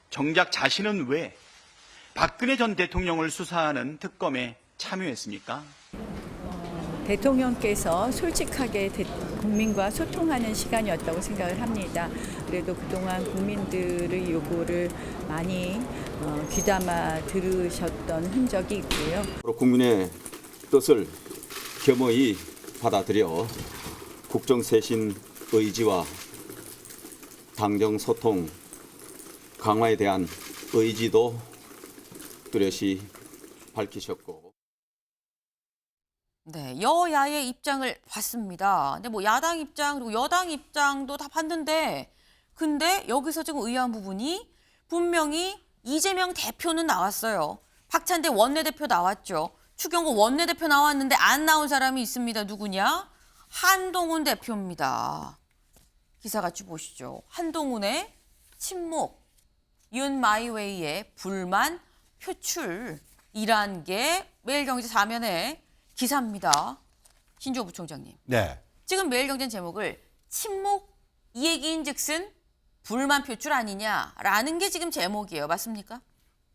정작 자신은 왜 박근혜 전 대통령을 수사하는 특검에 참여했습니까? 대통령께서 솔직하게 국민과 소통하는 시간이었다고 생각을 합니다. 그래도 그동안 국민들의 요구를 많이 귀담아 들으셨던 흔적이 있고요. 국민의 뜻을 겸허히 받아들여 국정쇄신 의지와 당정 소통 강화에 대한 의지도 뚜렷이 밝히셨고. 네, 여야의 입장을 봤습니다. 근데 야당 입장 그리고 여당 입장도 다 봤는데 근데 여기서 지금 의아한 부분이 분명히 이재명 대표는 나왔어요. 박찬대 원내대표 나왔죠. 추경호 원내대표 나왔는데 안 나온 사람이 있습니다. 누구냐? 한동훈 대표입니다. 기사 같이 보시죠. 한동훈의 침묵, 윤마이웨이의 불만 표출이란 게 매일경제 4면의 기사입니다. 신주호 부총장님. 네. 지금 매일경제 제목을 침묵 이 얘기인즉슨 불만 표출 아니냐라는 게 지금 제목이에요. 맞습니까?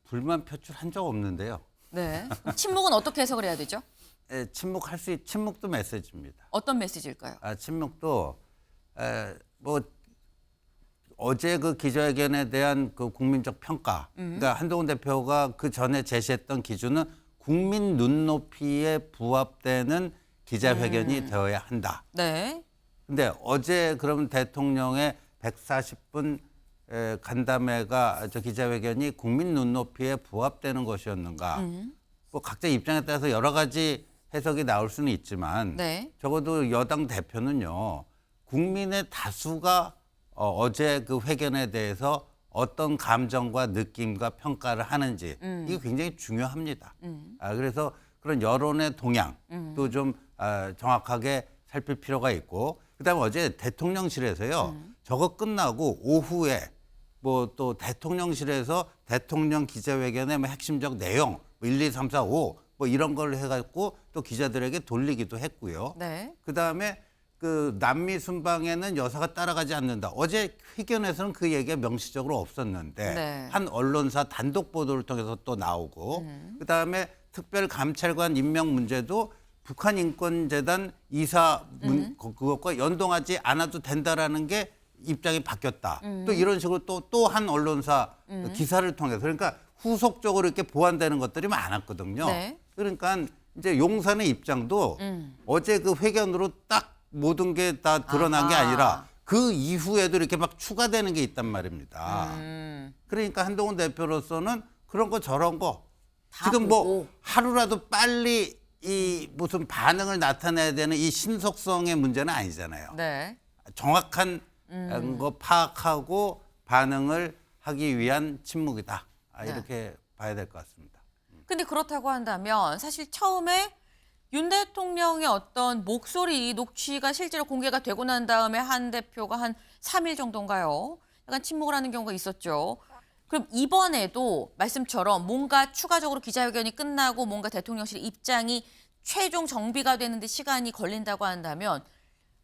불만 표출한 적 없는데요. 네. 침묵은 어떻게 해석을 해야 되죠? 침묵도 메시지입니다. 어떤 메시지일까요? 침묵도 뭐 어제 그 기자회견에 대한 그 국민적 평가. 그러니까 한동훈 대표가 그 전에 제시했던 기준은 국민 눈높이에 부합되는 기자회견이 되어야 한다. 네. 근데 어제 그러면 대통령의 140분 간담회가 저 기자회견이 국민 눈높이에 부합되는 것이었는가? 뭐 각자 입장에 따라서 여러 가지 해석이 나올 수는 있지만 네. 적어도 여당 대표는요 국민의 다수가 어제 그 회견에 대해서 어떤 감정과 느낌과 평가를 하는지 이게 굉장히 중요합니다. 그래서 그런 여론의 동향도 좀 정확하게 살필 필요가 있고 그다음에 어제 대통령실에서요 저거 끝나고 오후에 뭐 또 대통령실에서 대통령 기자회견의 뭐 핵심적 내용 뭐 1, 2, 3, 4, 5 뭐 이런 걸 해갖고 또 기자들에게 돌리기도 했고요. 네. 그다음에 그 남미 순방에는 여사가 따라가지 않는다. 어제 회견에서는 그 얘기가 명시적으로 없었는데 네. 한 언론사 단독 보도를 통해서 또 나오고 그다음에 특별감찰관 임명 문제도 북한인권재단 이사 그것과 연동하지 않아도 된다라는 게 입장이 바뀌었다. 또 이런 식으로 또 한 언론사 기사를 통해서 그러니까 후속적으로 이렇게 보완되는 것들이 많았거든요. 네. 그러니까 이제 용산의 입장도 어제 그 회견으로 딱 모든 게 다 드러난 게 아하. 아니라 그 이후에도 이렇게 막 추가되는 게 있단 말입니다. 그러니까 한동훈 대표로서는 그런 거 저런 거 다 지금 보고. 뭐 하루라도 빨리 이 무슨 반응을 나타내야 되는 이 신속성의 문제는 아니잖아요. 네. 정확한 거 파악하고 반응을 하기 위한 침묵이다. 네. 이렇게 봐야 될 것 같습니다. 근데 그렇다고 한다면 사실 처음에 윤 대통령의 어떤 목소리 녹취가 실제로 공개가 되고 난 다음에 한 대표가 한 3일 정도인가요? 약간 침묵을 하는 경우가 있었죠. 그럼 이번에도 말씀처럼 뭔가 추가적으로 기자회견이 끝나고 뭔가 대통령실 입장이 최종 정비가 되는데 시간이 걸린다고 한다면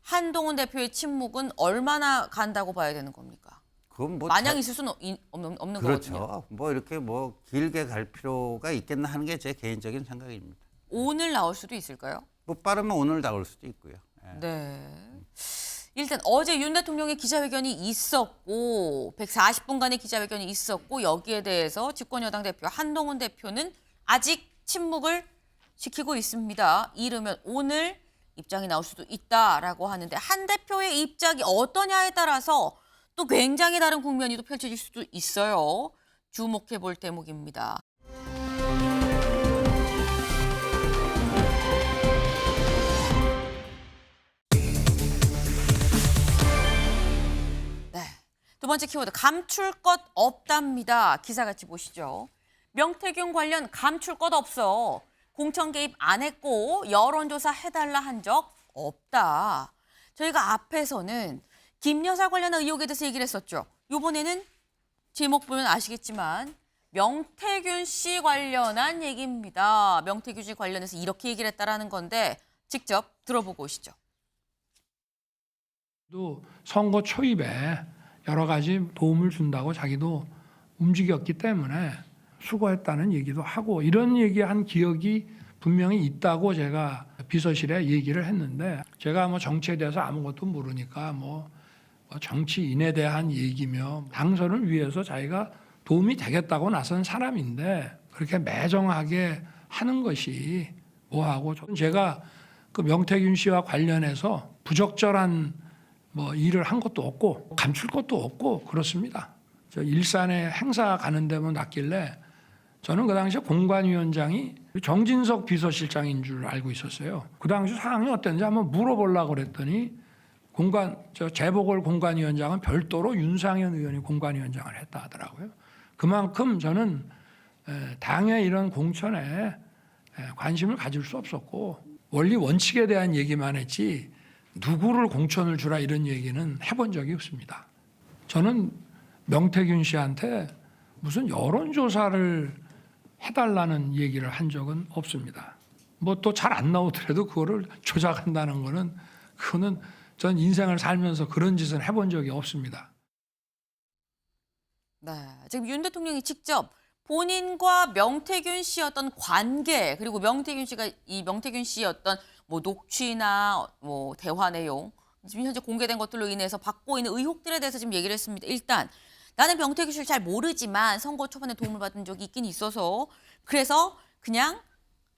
한동훈 대표의 침묵은 얼마나 간다고 봐야 되는 겁니까? 그건 뭐 마냥 있을 수는 없는 거거든요. 그렇죠. 뭐 이렇게 뭐 길게 갈 필요가 있겠나 하는 게 제 개인적인 생각입니다. 오늘 나올 수도 있을까요? 뭐 빠르면 오늘 나올 수도 있고요. 예. 네. 일단 어제 윤 대통령의 기자회견이 있었고 140분간의 기자회견이 있었고 여기에 대해서 집권여당 대표 한동훈 대표는 아직 침묵을 지키고 있습니다. 이르면 오늘 입장이 나올 수도 있다라고 하는데 한 대표의 입장이 어떠냐에 따라서 또 굉장히 다른 국면이 또 펼쳐질 수도 있어요. 주목해 볼 대목입니다. 네. 두 번째 키워드 감출 것 없답니다. 기사 같이 보시죠. 명태균 관련 감출 것 없어. 공천 개입 안 했고 여론조사 해달라 한 적 없다. 저희가 앞에서는 김 여사 관련 의혹에 대해서 얘기를 했었죠. 이번에는 제목 보면 아시겠지만 명태균 씨 관련한 얘기입니다. 명태균 씨 관련해서 이렇게 얘기를 했다라는 건데 직접 들어보고 오시죠. 또 선거 초입에 여러 가지 도움을 준다고 자기도 움직였기 때문에 수고했다는 얘기도 하고 이런 얘기한 기억이 분명히 있다고 제가 비서실에 얘기를 했는데 제가 뭐 정치에 대해서 아무것도 모르니까 뭐 정치인에 대한 얘기며 당선을 위해서 자기가 도움이 되겠다고 나선 사람인데 그렇게 매정하게 하는 것이 뭐하고 제가 그 명태균 씨와 관련해서 부적절한 뭐 일을 한 것도 없고 감출 것도 없고 그렇습니다. 저 일산에 행사 가는 데만 났길래 저는 그 당시에 공관위원장이 정진석 비서실장인 줄 알고 있었어요. 그 당시 상황이 어땠는지 한번 물어보려고 그랬더니 재보궐 공관위원장은 별도로 윤상현 의원이 공관위원장을 했다 하더라고요. 그만큼 저는 당의 이런 공천에 관심을 가질 수 없었고 원리 원칙에 대한 얘기만 했지 누구를 공천을 주라 이런 얘기는 해본 적이 없습니다. 저는 명태균 씨한테 무슨 여론조사를 해달라는 얘기를 한 적은 없습니다. 뭐 또 잘 안 나오더라도 그거를 조작한다는 거는 그거는 전 인생을 살면서 그런 짓은 해본 적이 없습니다. 네, 지금 윤 대통령이 직접 본인과 명태균 씨의 어떤 관계 그리고 명태균 씨의 어떤 뭐 녹취나 뭐 대화 내용 지금 현재 공개된 것들로 인해서 받고 있는 의혹들에 대해서 지금 얘기를 했습니다. 일단 나는 명태균 씨를 잘 모르지만 선거 초반에 도움을 받은 적이 있긴 있어서 그래서 그냥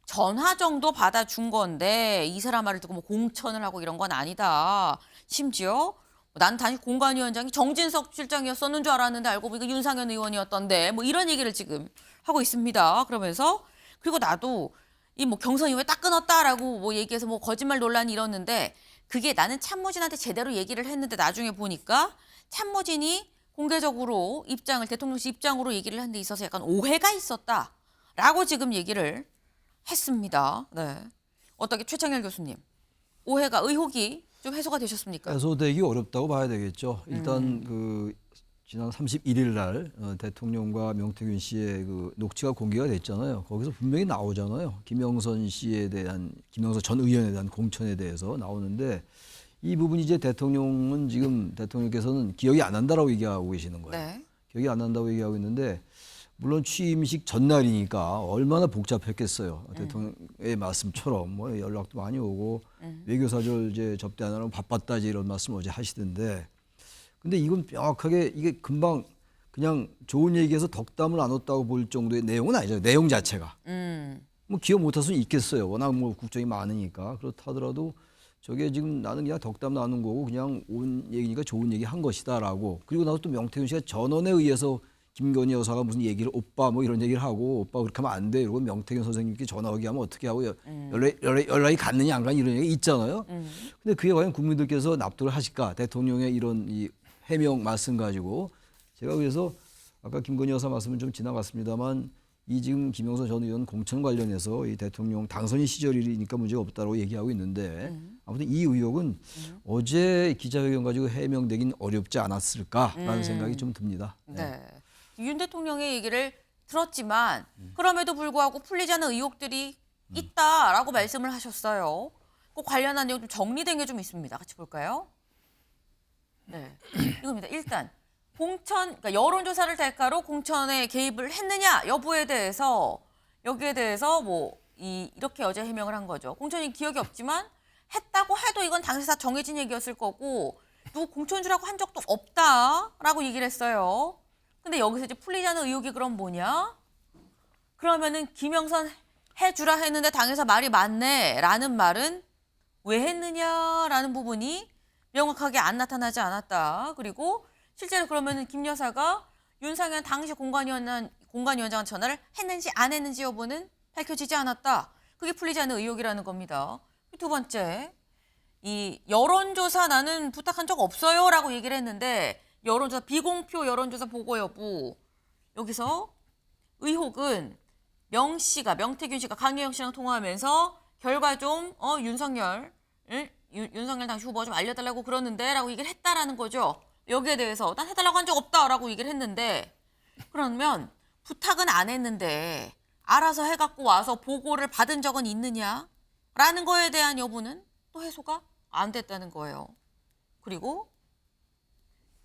전화 정도 받아준 건데 이 사람 말을 듣고 뭐 공천을 하고 이런 건 아니다. 심지어 난 당시 공관위원장이 정진석 실장이었었는 줄 알았는데 알고 보니까 윤상현 의원이었던데 뭐 이런 얘기를 지금 하고 있습니다. 그러면서 그리고 나도 이 뭐 경선 이후에 딱 끊었다라고 뭐 얘기해서 뭐 거짓말 논란이 일었는데 그게 나는 참모진한테 제대로 얘기를 했는데 나중에 보니까 참모진이 공개적으로 대통령실 입장으로 얘기를 한 데 있어서 약간 오해가 있었다라고 지금 얘기를 했습니다. 네. 어떻게 최창열 교수님 의혹이 좀 해소가 되셨습니까? 해소되기 어렵다고 봐야 되겠죠. 일단 그 지난 31일 날 대통령과 명태균 씨의 그 녹취가 공개가 됐잖아요. 거기서 분명히 나오잖아요. 김영선 전 의원에 대한 공천에 대해서 나오는데 이 부분이 이제 대통령께서는 기억이 안 난다라고 얘기하고 계시는 거예요. 네. 기억이 안 난다고 얘기하고 있는데 물론 취임식 전날이니까 얼마나 복잡했겠어요. 대통령의 말씀처럼 뭐 연락도 많이 오고 외교사절 이제 접대하느라 바빴다 이런 말씀을 어제 하시던데 근데 이건 명확하게 이게 금방 그냥 좋은 얘기해서 덕담을 나눴다고 볼 정도의 내용은 아니죠. 내용 자체가. 뭐 기억 못할 수는 있겠어요. 워낙 뭐 국정이 많으니까. 그렇다 하더라도 저게 지금 나는 그냥 덕담 나눈 거고 그냥 온 얘기니까 좋은 얘기 한 것이다라고. 그리고 나서 또 명태균 씨가 전원에 의해서 김건희 여사가 무슨 얘기를 오빠 뭐 이런 얘기를 하고 오빠 그렇게 하면 안 돼. 이러고 명태균 선생님께 전화하게 하면 어떻게 하고 연락이 갔느냐 안 갔느냐 이런 얘기 있잖아요. 근데 그게 과연 국민들께서 납득을 하실까? 대통령의 이런 이 해명 말씀 가지고 제가 그래서 아까 김건희 여사 말씀은 좀 지나갔습니다만 이 지금 김영선 전 의원 공천 관련해서 이 대통령 당선인 시절이니까 문제가 없다고 얘기하고 있는데 아무튼 이 의혹은 어제 기자회견 가지고 해명되긴 어렵지 않았을까라는 생각이 좀 듭니다. 네. 윤 대통령의 얘기를 들었지만 그럼에도 불구하고 풀리지 않은 의혹들이 있다라고 말씀을 하셨어요. 그 관련한 내용 좀 정리된 게 좀 있습니다. 같이 볼까요? 네, 이겁니다. 일단 그러니까 여론조사를 대가로 공천에 개입을 했느냐 여부에 대해서 여기에 대해서 이렇게 어제 해명을 한 거죠. 공천이 기억이 없지만 했다고 해도 이건 당시에 정해진 얘기였을 거고 누구 공천 주라고 한 적도 없다라고 얘기를 했어요. 근데 여기서 이제 풀리지 않은 의혹이 그럼 뭐냐? 그러면은 김영선 해주라 했는데 당에서 말이 맞네라는 말은 왜 했느냐라는 부분이 명확하게 안 나타나지 않았다. 그리고 실제로 그러면은 김 여사가 윤상현 당시 공관위원장한테 전화를 했는지 안 했는지 여부는 밝혀지지 않았다. 그게 풀리지 않은 의혹이라는 겁니다. 두 번째, 이 여론조사 나는 부탁한 적 없어요라고 얘기를 했는데 비공표 여론조사 보고 여부 여기서 의혹은 명태균 씨가 강혜영 씨랑 통화하면서 결과 좀 윤석열 당시 후보가 좀 알려달라고 그러는데라고 얘기를 했다라는 거죠. 여기에 대해서 난 해달라고 한 적 없다라고 얘기를 했는데 그러면 부탁은 안 했는데 알아서 해갖고 와서 보고를 받은 적은 있느냐라는 거에 대한 여부는 또 해소가 안 됐다는 거예요. 그리고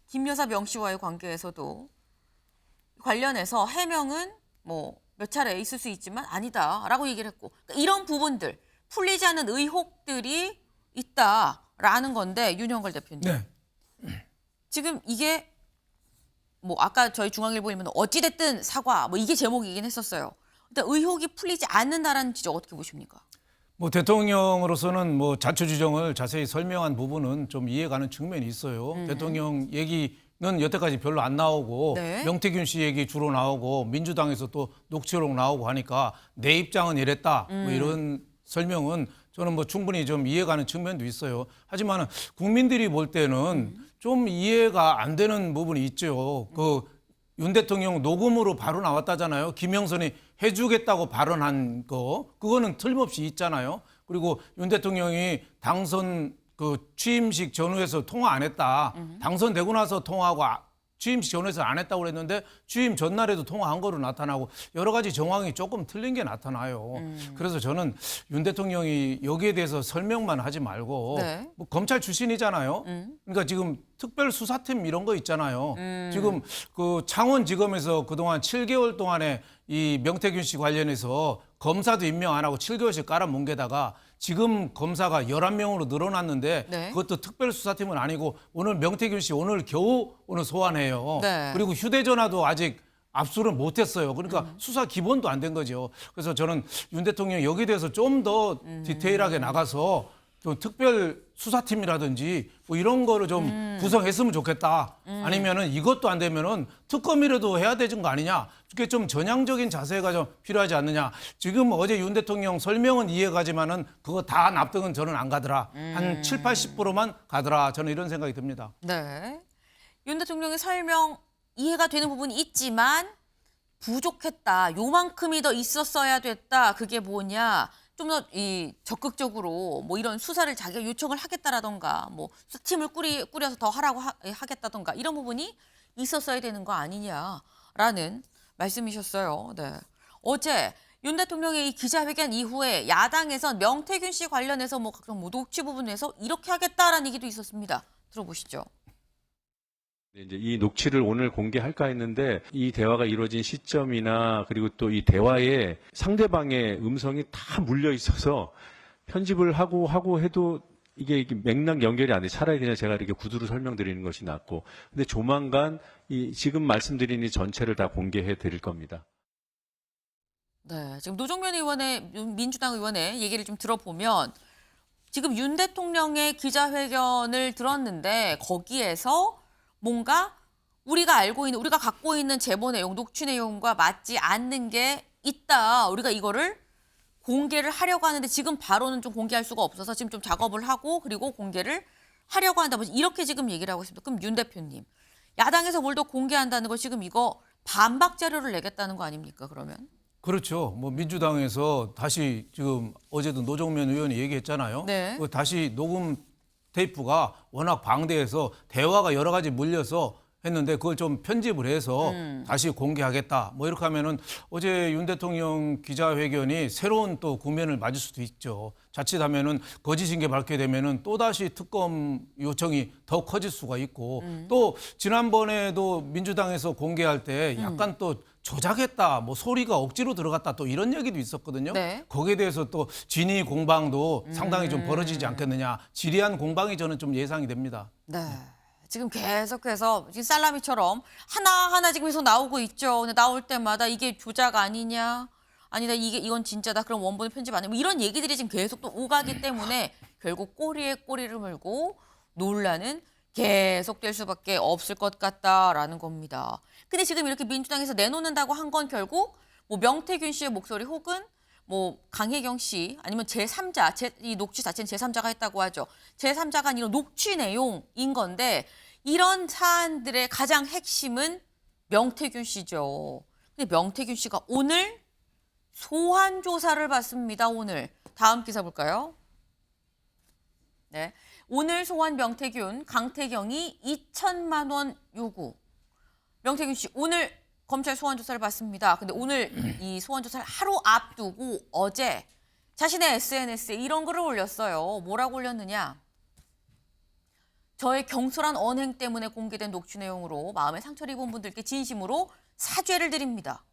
김 여사 명 씨와의 관계에서도 관련해서 해명은 몇 차례 있을 수 있지만 아니다라고 얘기를 했고 그러니까 이런 부분들 풀리지 않은 의혹들이 있다라는 건데 윤영걸 대표님. 네. 지금 이게 아까 저희 중앙일보일면 어찌됐든 사과 이게 제목이긴 했었어요. 일단 의혹이 풀리지 않는다라는 지적 어떻게 보십니까? 대통령으로서는 자초지종을 자세히 설명한 부분은 좀 이해가는 측면이 있어요. 대통령 얘기는 여태까지 별로 안 나오고 네. 명태균 씨 얘기 주로 나오고 민주당에서 또 녹취록 나오고 하니까 내 입장은 이랬다. 이런 설명은 저는 충분히 좀 이해가는 측면도 있어요. 하지만 국민들이 볼 때는 좀 이해가 안 되는 부분이 있죠. 윤 대통령 녹음으로 바로 나왔다잖아요. 김영선이 해주겠다고 발언한 거 그거는 틀림없이 있잖아요. 그리고 윤 대통령이 당선 그 취임식 전후에서 통화 안 했다. 당선되고 나서 통화하고 취임식 전후에서 안 했다고 그랬는데 취임 전날에도 통화한 거로 나타나고 여러 가지 정황이 조금 틀린 게 나타나요. 그래서 저는 윤 대통령이 여기에 대해서 설명만 하지 말고 네. 뭐 검찰 출신이잖아요. 그러니까 지금 특별수사팀 이런 거 있잖아요. 지금 그 창원지검에서 그동안 7개월 동안에 이 명태균 씨 관련해서 검사도 임명 안 하고 7개월씩 깔아뭉개다가 지금 검사가 11명으로 늘어났는데 네. 그것도 특별수사팀은 아니고 오늘 명태균 씨 오늘 겨우 오늘 소환해요. 네. 그리고 휴대전화도 아직 압수를 못했어요. 그러니까 수사 기본도 안 된 거죠. 그래서 저는 윤 대통령 여기에 대해서 좀 더 디테일하게 나가서 좀 특별 수사팀이라든지 뭐 이런 거를 좀 구성했으면 좋겠다. 아니면은 이것도 안 되면은 특검이라도 해야 되는 거 아니냐. 그게 좀 전향적인 자세가 좀 필요하지 않느냐. 지금 어제 윤 대통령 설명은 이해가지만은 그거 다 납득은 저는 안 가더라. 한 7, 80%만 가더라. 저는 이런 생각이 듭니다. 네. 윤 대통령의 설명 이해가 되는 부분이 있지만 부족했다. 요만큼이 더 있었어야 됐다. 그게 뭐냐. 좀 더 이 적극적으로 뭐 이런 수사를 자기가 요청을 하겠다라던가 뭐 수사팀을 꾸려서 더 하라고 하겠다던가 이런 부분이 있었어야 되는 거 아니냐라는 말씀이셨어요. 네. 어제 윤 대통령의 이 기자회견 이후에 야당에선 명태균 씨 관련해서 뭐 각종 뭐 녹취 부분에서 이렇게 하겠다라는 얘기도 있었습니다. 들어보시죠. 이제 이 녹취를 오늘 공개할까 했는데 이 대화가 이루어진 시점이나 그리고 또 이 대화에 상대방의 음성이 다 물려 있어서 편집을 하고 해도 이게 맥락 연결이 안 돼. 차라리 그냥 제가 이렇게 구두로 설명드리는 것이 낫고. 근데 조만간 이 지금 말씀드린 이 전체를 다 공개해 드릴 겁니다. 네, 지금 노정면 의원의 민주당 의원의 얘기를 좀 들어보면 지금 윤 대통령의 기자회견을 들었는데 거기에서 뭔가 우리가 알고 있는, 우리가 갖고 있는 제보 내용, 녹취 내용과 맞지 않는 게 있다. 우리가 이거를 공개를 하려고 하는데 지금 바로는 좀 공개할 수가 없어서 지금 좀 작업을 하고 그리고 공개를 하려고 한다. 이렇게 지금 얘기를 하고 있습니다. 그럼 윤 대표님, 야당에서 뭘 더 공개한다는 거 지금 이거 반박 자료를 내겠다는 거 아닙니까, 그러면? 그렇죠. 뭐 민주당에서 다시 지금 어제도 노정면 의원이 얘기했잖아요. 네. 다시 녹음 테이프가 워낙 방대해서 대화가 여러 가지 물려서 했는데 그걸 좀 편집을 해서 다시 공개하겠다. 뭐 이렇게 하면은 어제 윤 대통령 기자회견이 새로운 또 국면을 맞을 수도 있죠. 자칫하면은 거짓인 게 밝게 되면은 또 다시 특검 요청이 더 커질 수가 있고 또 지난번에도 민주당에서 공개할 때 약간 또 조작했다, 뭐 소리가 억지로 들어갔다 또 이런 얘기도 있었거든요. 네. 거기에 대해서 또 진위 공방도 상당히 좀 벌어지지 않겠느냐. 지리한 공방이 저는 좀 예상이 됩니다. 네. 지금 계속해서 지금 살라미처럼 하나하나 지금 계속 나오고 있죠. 근데 나올 때마다 이게 조작 아니냐? 아니다, 이건 진짜다. 그럼 원본을 편집 안 해. 뭐 이런 얘기들이 지금 계속 또 오가기 때문에 결국 꼬리에 꼬리를 물고 논란은 계속될 수밖에 없을 것 같다라는 겁니다. 근데 지금 이렇게 민주당에서 내놓는다고 한 건 결국 뭐 명태균 씨의 목소리 혹은 뭐 강혜경 씨 아니면 제3자, 이 녹취 자체는 제3자가 했다고 하죠. 제3자가 아니라 녹취 내용인 건데 이런 사안들의 가장 핵심은 명태균 씨죠. 근데 명태균 씨가 오늘 소환 조사를 받습니다. 오늘 다음 기사 볼까요? 네, 오늘 소환 명태균, 강태경이 2천만 원 요구. 명태균 씨 오늘 검찰 소환 조사를 받습니다. 근데 오늘 이 소환 조사를 하루 앞두고 어제 자신의 SNS에 이런 글을 올렸어요. 뭐라고 올렸느냐? 저의 경솔한 언행 때문에 공개된 녹취 내용으로 마음에 상처를 입은 분들께 진심으로 사죄를 드립니다.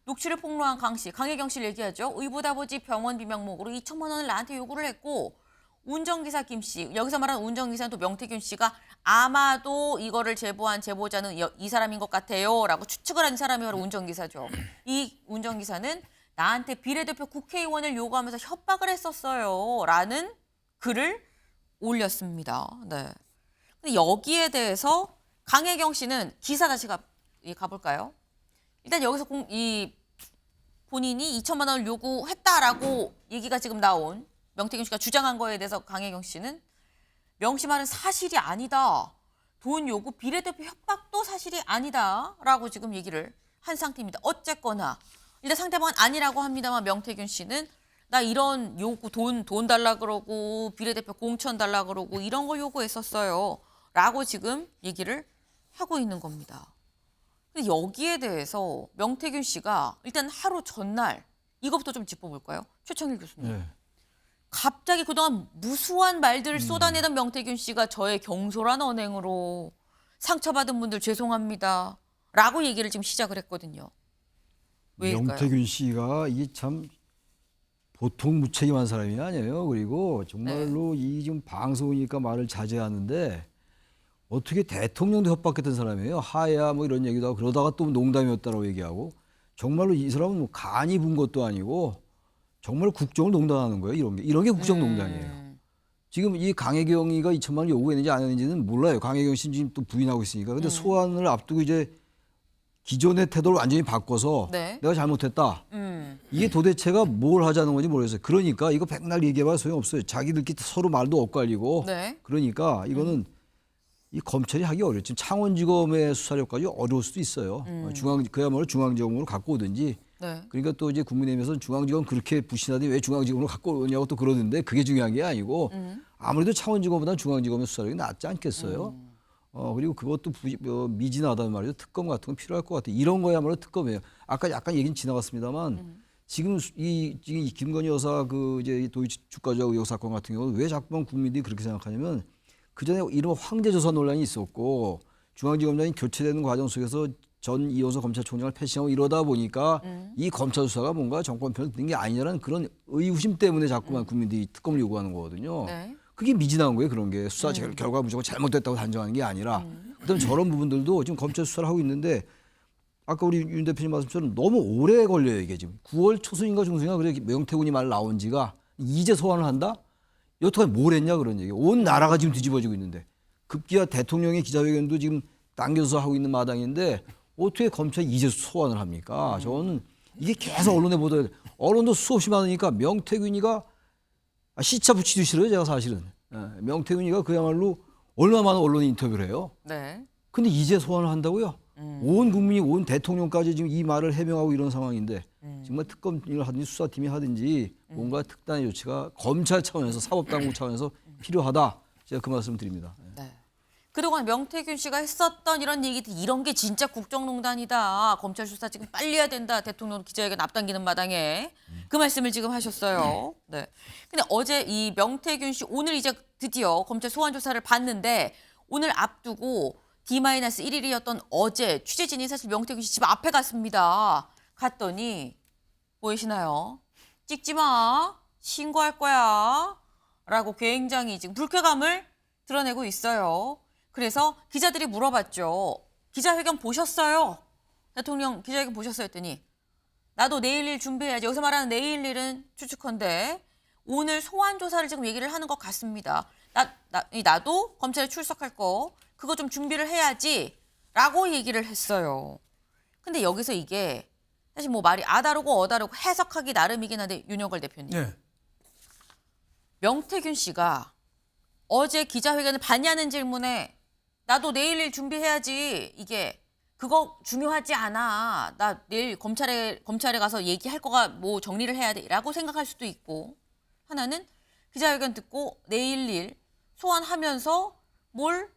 녹취를 폭로한 강 씨, 강혜경 씨를 얘기하죠. 의붓아버지 병원비 명목으로 2천만 원을 나한테 요구를 했고 운전기사 김 씨, 여기서 말하는 운전기사는 또 명태균 씨가 아마도 이거를 제보한 제보자는 이 사람인 것 같아요 라고 추측을 한 사람이 바로 운전기사죠. 이 운전기사는 나한테 비례대표 국회의원을 요구하면서 협박을 했었어요 라는 글을 올렸습니다. 네. 근데 여기에 대해서 강혜경 씨는 기사 다시 가볼까요? 일단 여기서 본인이 2천만 원을 요구했다라고 얘기가 지금 나온 명태균 씨가 주장한 거에 대해서 강혜경 씨는 명시 말은 사실이 아니다. 돈 요구 비례대표 협박도 사실이 아니다라고 지금 얘기를 한 상태입니다. 어쨌거나 일단 상대방은 아니라고 합니다만 명태균 씨는 나 이런 요구 돈 달라 그러고 비례대표 공천 달라 그러고 이런 걸 요구했었어요. 라고 지금 얘기를 하고 있는 겁니다. 근데 여기에 대해서 명태균 씨가 일단 하루 전날 이것부터 좀 짚어볼까요? 최청일 교수님. 네. 갑자기 그동안 무수한 말들을 쏟아내던 명태균 씨가 저의 경솔한 언행으로 상처받은 분들 죄송합니다. 라고 얘기를 지금 시작을 했거든요. 왜일까요? 명태균 씨가 이게 참 보통 무책임한 사람이 아니에요. 그리고 정말로 이 지금 방송이니까 말을 자제하는데 어떻게 대통령도 협박했던 사람이에요. 하야 뭐 이런 얘기도 하고 그러다가 또 농담이었다고 얘기하고 정말로 이 사람은 뭐 간이 분 것도 아니고 정말 국정을 농단하는 거예요. 이런 게 국정농단이에요. 지금 이 강혜경이가 2천만 원 요구했는지 안 했는지는 몰라요. 강혜경 씨는 지금 또 부인하고 있으니까. 근데 소환을 앞두고 이제 기존의 태도를 완전히 바꿔서 네. 내가 잘못했다. 이게 도대체가 뭘 하자는 건지 모르겠어요. 그러니까 이거 백날 얘기해봐야 소용없어요. 자기들끼리 서로 말도 엇갈리고. 네. 그러니까 이거는 이 검찰이 하기 어려워요. 지금 창원지검의 수사력까지 어려울 수도 있어요. 그야말로 중앙지검으로 갖고 오든지. 네. 그러니까 또 이제 국민의힘에서는 중앙지검 그렇게 부신하더니 왜 중앙지검으로 갖고 오냐고 또 그러는데 그게 중요한 게 아니고 아무래도 창원지검보다는 중앙지검의 수사력이 낫지 않겠어요. 그리고 그것도 미진하다는 말이죠. 특검 같은 건 필요할 것 같아요. 이런 거야말로 특검이에요. 아까 약간 얘기는 지나갔습니다만 지금 이 김건희 여사 그 이제 도이치 주가조작 의혹 사건 같은 경우는 왜 자꾸만 국민들이 그렇게 생각하냐면 그 전에 이른바 황제조사 논란이 있었고 중앙지검장이 교체되는 과정 속에서 전 이호서 검찰총장을 패싱하고 이러다 보니까 이 검찰 수사가 뭔가 정권 편을 드는 게 아니냐는 그런 의구심 때문에 자꾸만 국민들이 특검을 요구하는 거거든요. 네. 그게 미진한 거예요. 그런 게 수사 결과 무조건 잘못됐다고 단정하는 게 아니라 그다음 저런 부분들도 지금 검찰 수사를 하고 있는데 아까 우리 윤 대표님 말씀처럼 너무 오래 걸려요. 이게 지금 9월 초순인가 중순인가 그래 명태균이 말 나온 지가 이제 소환을 한다? 여태까지 뭘 했냐 그런 얘기. 온 나라가 지금 뒤집어지고 있는데 급기야 대통령의 기자회견도 지금 당겨서 하고 있는 마당인데 어떻게 검찰이 이제 소환을 합니까? 저는 이게 계속 언론에 보도해. 언론도 수없이 많으니까 명태균이가 시차 붙이기 싫어요. 제가 사실은. 명태균이가 그야말로 얼마나 많은 언론에 인터뷰를 해요. 네. 근데 이제 소환을 한다고요? 온 국민이 온 대통령까지 지금 이 말을 해명하고 이런 상황인데 정말 특검을 하든지 수사팀이 하든지 뭔가 특단의 조치가 검찰 차원에서 사법당국 차원에서 필요하다. 제가 그 말씀 드립니다. 네. 그동안 명태균 씨가 했었던 이런 얘기들 이런 게 진짜 국정농단이다. 검찰 수사 지금 빨리 해야 된다. 대통령 기자회견 앞당기는 마당에 그 말씀을 지금 하셨어요. 네. 근데 어제 이 명태균 씨 오늘 이제 드디어 검찰 소환 조사를 받는데 오늘 앞두고 D-1일이었던 어제 취재진이 사실 명태균 씨 집 앞에 갔습니다. 갔더니 보이시나요? 찍지 마. 신고할 거야. 라고 굉장히 지금 불쾌감을 드러내고 있어요. 그래서 기자들이 물어봤죠. 기자회견 보셨어요? 대통령 기자회견 보셨어요? 했더니 나도 내일 일 준비해야지. 여기서 말하는 내일 일은 추측컨대 오늘 소환 조사를 지금 얘기를 하는 것 같습니다. 나도 검찰에 출석할 거 그거 좀 준비를 해야지 라고 얘기를 했어요. 근데 여기서 이게 사실 뭐 말이 아다르고 어다르고 해석하기 나름이긴 한데 윤여걸 대표님. 네. 명태균 씨가 어제 기자회견을 봤냐는 질문에 나도 내일 일 준비해야지. 이게 그거 중요하지 않아. 나 내일 검찰에 가서 얘기할 거가 뭐 정리를 해야 돼라고 생각할 수도 있고 하나는 기자회견 듣고 내일 일 소환하면서 뭘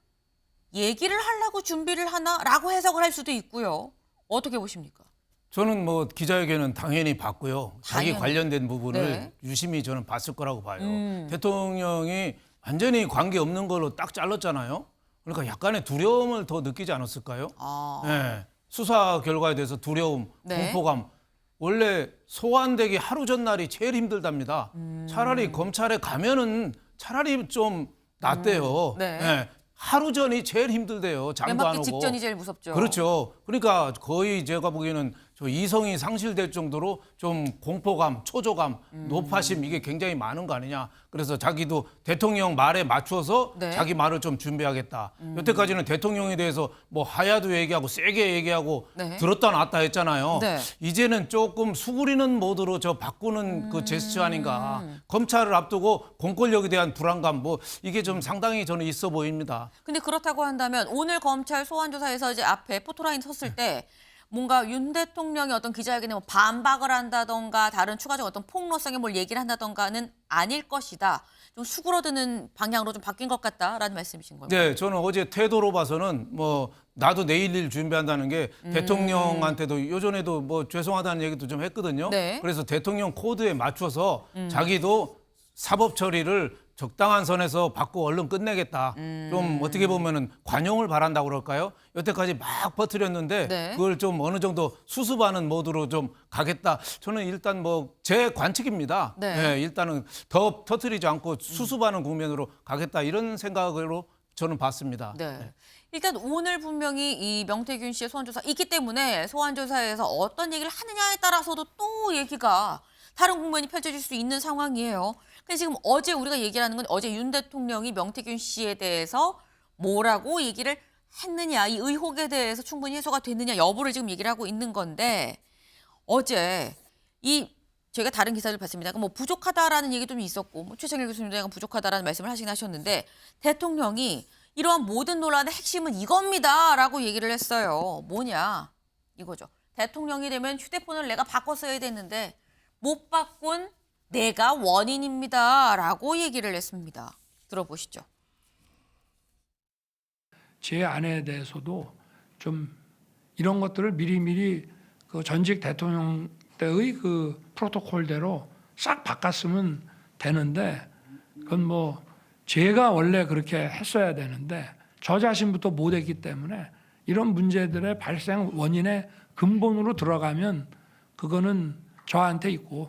얘기를 하려고 준비를 하나라고 해석을 할 수도 있고요. 어떻게 보십니까? 저는 뭐 기자회견은 당연히 봤고요. 자기 당연히. 관련된 부분을 네. 유심히 저는 봤을 거라고 봐요. 대통령이 완전히 관계 없는 걸로 딱 잘랐잖아요. 그러니까 약간의 두려움을 더 느끼지 않았을까요? 네. 수사 결과에 대해서 두려움, 네. 공포감. 원래 소환되기 하루 전날이 제일 힘들답니다. 차라리 검찰에 가면은 차라리 좀 낫대요. 네. 네. 하루 전이 제일 힘들대요. 장도 안 매맞기 오고. 직전이 제일 무섭죠. 그렇죠. 그러니까 거의 제가 보기에는 저 이성이 상실될 정도로 좀 공포감, 초조감, 노파심 이게 굉장히 많은 거 아니냐. 그래서 자기도 대통령 말에 맞춰서 네. 자기 말을 좀 준비하겠다. 여태까지는 대통령에 대해서 뭐 하야도 얘기하고 세게 얘기하고 네. 들었다 놨다 했잖아요. 네. 이제는 조금 수그리는 모드로 저 바꾸는 그 제스처 아닌가. 검찰을 앞두고 공권력에 대한 불안감 뭐 이게 좀 상당히 저는 있어 보입니다. 근데 그렇다고 한다면 오늘 검찰 소환조사에서 이제 앞에 포토라인 섰을 때 뭔가 윤 대통령이 어떤 기자회견에 뭐 반박을 한다던가 다른 추가적 어떤 폭로성의 뭘 얘기를 한다던가는 아닐 것이다. 좀 수그러드는 방향으로 좀 바뀐 것 같다라는 말씀이신 건가요? 네, 저는 어제 태도로 봐서는 뭐 나도 내일 일 준비한다는 게 대통령한테도 요전에도 뭐 죄송하다는 얘기도 좀 했거든요. 네. 그래서 대통령 코드에 맞춰서 자기도 사법 처리를 적당한 선에서 받고 얼른 끝내겠다. 좀 어떻게 보면은 관용을 바란다고 그럴까요? 여태까지 막 퍼뜨렸는데 네. 그걸 좀 어느 정도 수습하는 모드로 좀 가겠다. 저는 일단 뭐 제 관측입니다. 네. 일단은 더 터뜨리지 않고 수습하는 국면으로 가겠다 이런 생각으로 저는 봤습니다. 네. 일단 오늘 분명히 이 명태균 씨의 소환조사 있기 때문에 소환조사에서 어떤 얘기를 하느냐에 따라서도 또 얘기가 다른 국면이 펼쳐질 수 있는 상황이에요. 근데 지금 어제 우리가 얘기를 하는 건 어제 윤 대통령이 명태균 씨에 대해서 뭐라고 얘기를 했느냐, 이 의혹에 대해서 충분히 해소가 됐느냐 여부를 지금 얘기를 하고 있는 건데 어제 저희가 다른 기사를 봤습니다. 뭐 부족하다라는 얘기도 좀 있었고 뭐 최창일 교수님도 약간 부족하다라는 말씀을 하시긴 하셨는데 대통령이 이러한 모든 논란의 핵심은 이겁니다라고 얘기를 했어요. 뭐냐 이거죠. 대통령이 되면 휴대폰을 내가 바꿔 써야 되는데 못 바꾼 내가 원인입니다라고 얘기를 했습니다. 들어보시죠. 제 아내에 대해서도 좀 이런 것들을 미리미리 그 전직 대통령 때의 그 프로토콜대로 싹 바꿨으면 되는데 그건 뭐 제가 원래 그렇게 했어야 되는데 저 자신부터 못했기 때문에 이런 문제들의 발생 원인의 근본으로 들어가면 그거는 저한테 있고.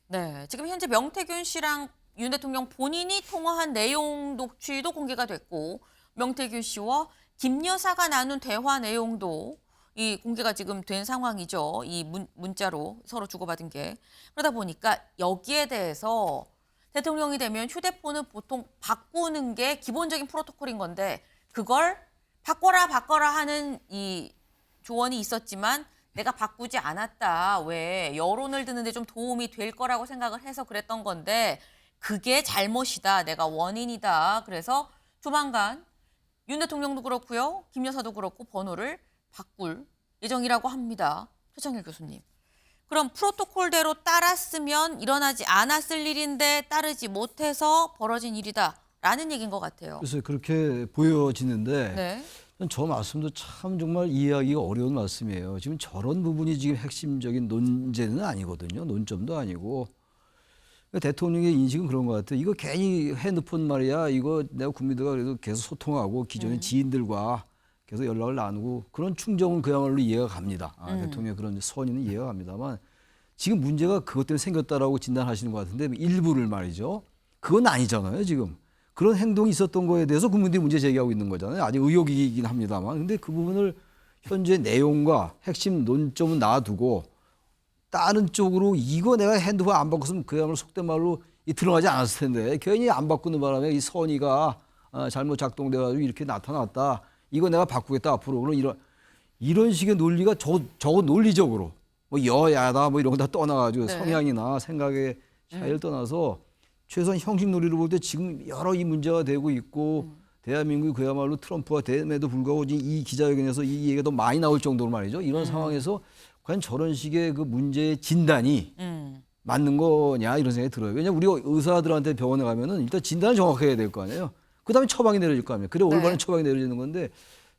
네, 지금 현재 명태균 씨랑 윤 대통령 본인이 통화한 내용 녹취도 공개가 됐고 명태균 씨와 김 여사가 나눈 대화 내용도 이 공개가 지금 된 상황이죠. 이 문자로 서로 주고받은 게. 그러다 보니까 여기에 대해서 대통령이 되면 휴대폰을 보통 바꾸는 게 기본적인 프로토콜인 건데 그걸 바꿔라 하는 이 조언이 있었지만 내가 바꾸지 않았다. 왜 여론을 드는데 좀 도움이 될 거라고 생각을 해서 그랬던 건데 그게 잘못이다. 내가 원인이다. 그래서 조만간 윤 대통령도 그렇고요. 김 여사도 그렇고 번호를 바꿀 예정이라고 합니다. 최창일 교수님. 그럼 프로토콜대로 따랐으면 일어나지 않았을 일인데 따르지 못해서 벌어진 일이다라는 얘기인 것 같아요. 그래서 그렇게 보여지는데 네. 저 말씀도 참 정말 이해하기가 어려운 말씀이에요. 지금 저런 부분이 지금 핵심적인 논제는 아니거든요. 논점도 아니고. 대통령의 인식은 그런 것 같아요. 이거 괜히 핸드폰 말이야. 이거 내가 국민들과 그래도 계속 소통하고 기존의 지인들과 계속 연락을 나누고 그런 충정은 그야말로 이해가 갑니다. 대통령의 그런 선의는 이해가 갑니다만 지금 문제가 그것 때문에 생겼다라고 진단하시는 것 같은데 일부를 말이죠. 그건 아니잖아요. 지금. 그런 행동이 있었던 거에 대해서 국민들이 문제 제기하고 있는 거잖아요. 아직 의혹이긴 합니다만. 근데 그 부분을 현재 내용과 핵심 논점은 놔두고 다른 쪽으로 이거 내가 핸드폰 안 바꿨으면 그야말로 속된 말로 드러나지 않았을 텐데 괜히 안 바꾸는 바람에 이 선의가 잘못 작동돼가지고 이렇게 나타났다. 이거 내가 바꾸겠다 앞으로. 그런 이런 식의 논리가 저거 논리적으로 뭐 여야다 뭐 이런 거 다 떠나가지고 네. 성향이나 생각의 차이를 떠나서 최소한 형식 논리로 볼 때 지금 여러 이 문제가 되고 있고 대한민국이 그야말로 트럼프가 됨에도 불구하고 이 기자회견에서 이 얘기가 더 많이 나올 정도로 말이죠. 이런 상황에서 과연 저런 식의 그 문제의 진단이 맞는 거냐 이런 생각이 들어요. 왜냐하면 우리가 의사들한테 병원에 가면은 일단 진단을 정확하게 해야 될 거 아니에요. 그다음에 처방이 내려질 거 아니에요. 그래 올바른 처방이 내려지는 건데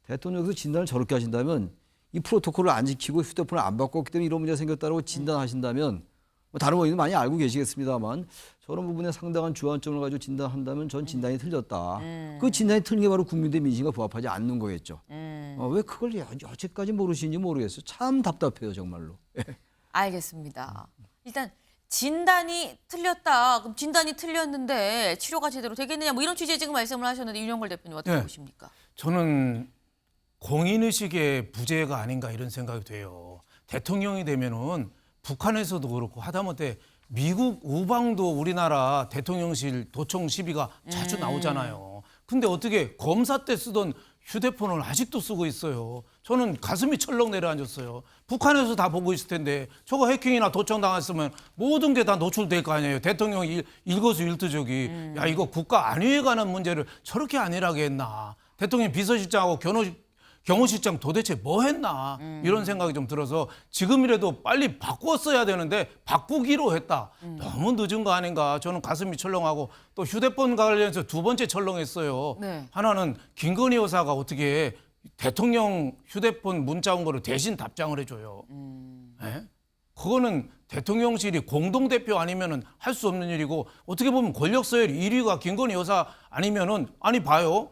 대통령께서 진단을 저렇게 하신다면 이 프로토콜을 안 지키고 휴대폰을 안 바꿨기 때문에 이런 문제가 생겼다고 진단하신다면 뭐 다른 원인은 많이 알고 계시겠습니다만 저런 부분에 상당한 주안점을 가지고 진단한다면 전 진단이 틀렸다. 그 진단이 틀린 게 바로 국민들의 민심과 부합하지 않는 거겠죠. 왜 그걸 여태까지 모르시는지 모르겠어요. 참 답답해요 정말로. 알겠습니다. 일단 진단이 틀렸다. 그럼 진단이 틀렸는데 치료가 제대로 되겠느냐 뭐 이런 취지의 지금 말씀을 하셨는데 윤영걸 대표님 어떻게 네. 보십니까? 저는 공인의식의 부재가 아닌가 이런 생각이 돼요. 대통령이 되면은 북한에서도 그렇고 하다못해 미국 우방도 우리나라 대통령실 도청 시비가 자주 나오잖아요. 근데 어떻게 검사 때 쓰던 휴대폰을 아직도 쓰고 있어요. 저는 가슴이 철렁 내려앉았어요. 북한에서 다 보고 있을 텐데 저거 해킹이나 도청 당했으면 모든 게 다 노출될 거 아니에요. 대통령이 일거수일투족이 야 이거 국가 안위에 관한 문제를 저렇게 안일하게 했나. 대통령 비서실장하고 경호실장 도대체 뭐 했나 이런 생각이 좀 들어서 지금이라도 빨리 바꿨어야 되는데 바꾸기로 했다. 너무 늦은 거 아닌가. 저는 가슴이 철렁하고 또 휴대폰 관련해서 두 번째 철렁했어요. 네. 하나는 김건희 여사가 어떻게 대통령 휴대폰 문자 온 거를 대신 답장을 해줘요. 네? 그거는 대통령실이 공동대표 아니면은 할 수 없는 일이고 어떻게 보면 권력 서열 1위가 김건희 여사 아니면은 아니 봐요.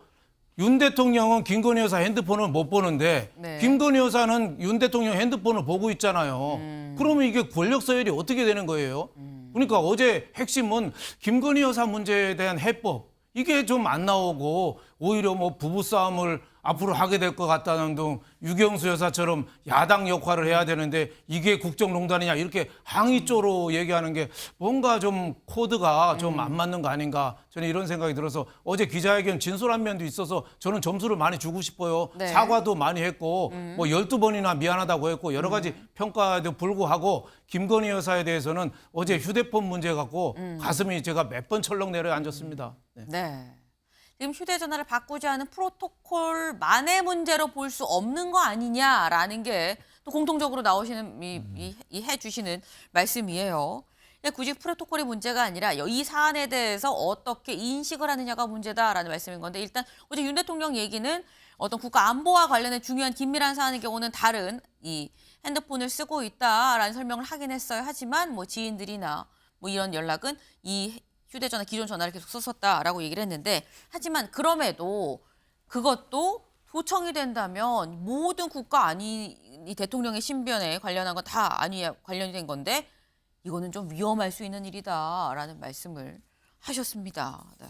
윤 대통령은 김건희 여사 핸드폰을 못 보는데 네. 김건희 여사는 윤 대통령 핸드폰을 보고 있잖아요. 그러면 이게 권력 서열이 어떻게 되는 거예요? 그러니까 어제 핵심은 김건희 여사 문제에 대한 해법 이게 좀 안 나오고 오히려 뭐 부부싸움을 앞으로 하게 될 것 같다는 등 유경수 여사처럼 야당 역할을 해야 되는데 이게 국정농단이냐 이렇게 항의조로 얘기하는 게 뭔가 좀 코드가 좀 안 맞는 거 아닌가 저는 이런 생각이 들어서 어제 기자회견 진솔한 면도 있어서 저는 점수를 많이 주고 싶어요. 네. 사과도 많이 했고 뭐 12번이나 미안하다고 했고 여러 가지 평가에도 불구하고 김건희 여사에 대해서는 어제 휴대폰 문제 갖고 가슴이 제가 몇 번 철렁 내려앉았습니다. 네. 네. 지금 휴대전화를 바꾸지 않은 프로토콜만의 문제로 볼 수 없는 거 아니냐라는 게 또 공통적으로 나오시는 이 해주시는 말씀이에요. 굳이 프로토콜이 문제가 아니라 이 사안에 대해서 어떻게 인식을 하느냐가 문제다라는 말씀인 건데 일단 어제 윤 대통령 얘기는 어떤 국가 안보와 관련된 중요한 긴밀한 사안의 경우는 다른 이 핸드폰을 쓰고 있다라는 설명을 하긴 했어요. 하지만 뭐 지인들이나 뭐 이런 연락은 이 휴대전화 기존 전화를 계속 썼었다라고 얘기를 했는데 하지만 그럼에도 그것도 도청이 된다면 모든 국가 안위 이 대통령의 신변에 관련한 건 다 안위에 관련이 된 건데 이거는 좀 위험할 수 있는 일이다라는 말씀을 하셨습니다. 네.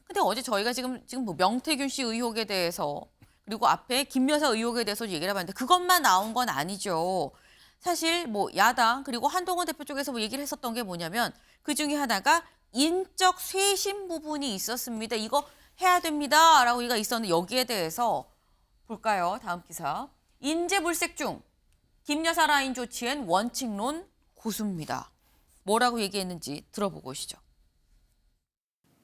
근데 어제 저희가 지금 뭐 명태균 씨 의혹에 대해서 그리고 앞에 김 여사 의혹에 대해서 얘기를 해봤는데 그것만 나온 건 아니죠. 사실 뭐 야당 그리고 한동훈 대표 쪽에서 뭐 얘기를 했었던 게 뭐냐면 그 중에 하나가 인적 쇄신 부분이 있었습니다. 이거 해야 됩니다라고 얘기가 있었는데 여기에 대해서 볼까요? 다음 기사. 인재불색 중 김 여사 라인 조치엔 원칙론 고수입니다. 뭐라고 얘기했는지 들어보고 오시죠.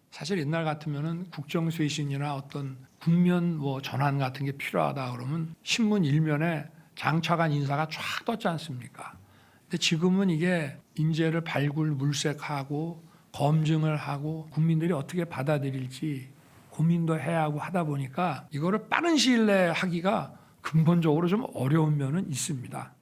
사실 옛날 같으면은 국정쇄신이나 어떤 국면 뭐 전환 같은 게 필요하다 그러면 신문 일면에 장차관 인사가 쫙 떴지 않습니까? 근데 지금은 이게 인재를 발굴 물색하고 검증을 하고 국민들이 어떻게 받아들일지 고민도 해야 하고 하다 보니까 이거를 빠른 시일 내에 하기가 근본적으로 좀 어려운 면은 있습니다.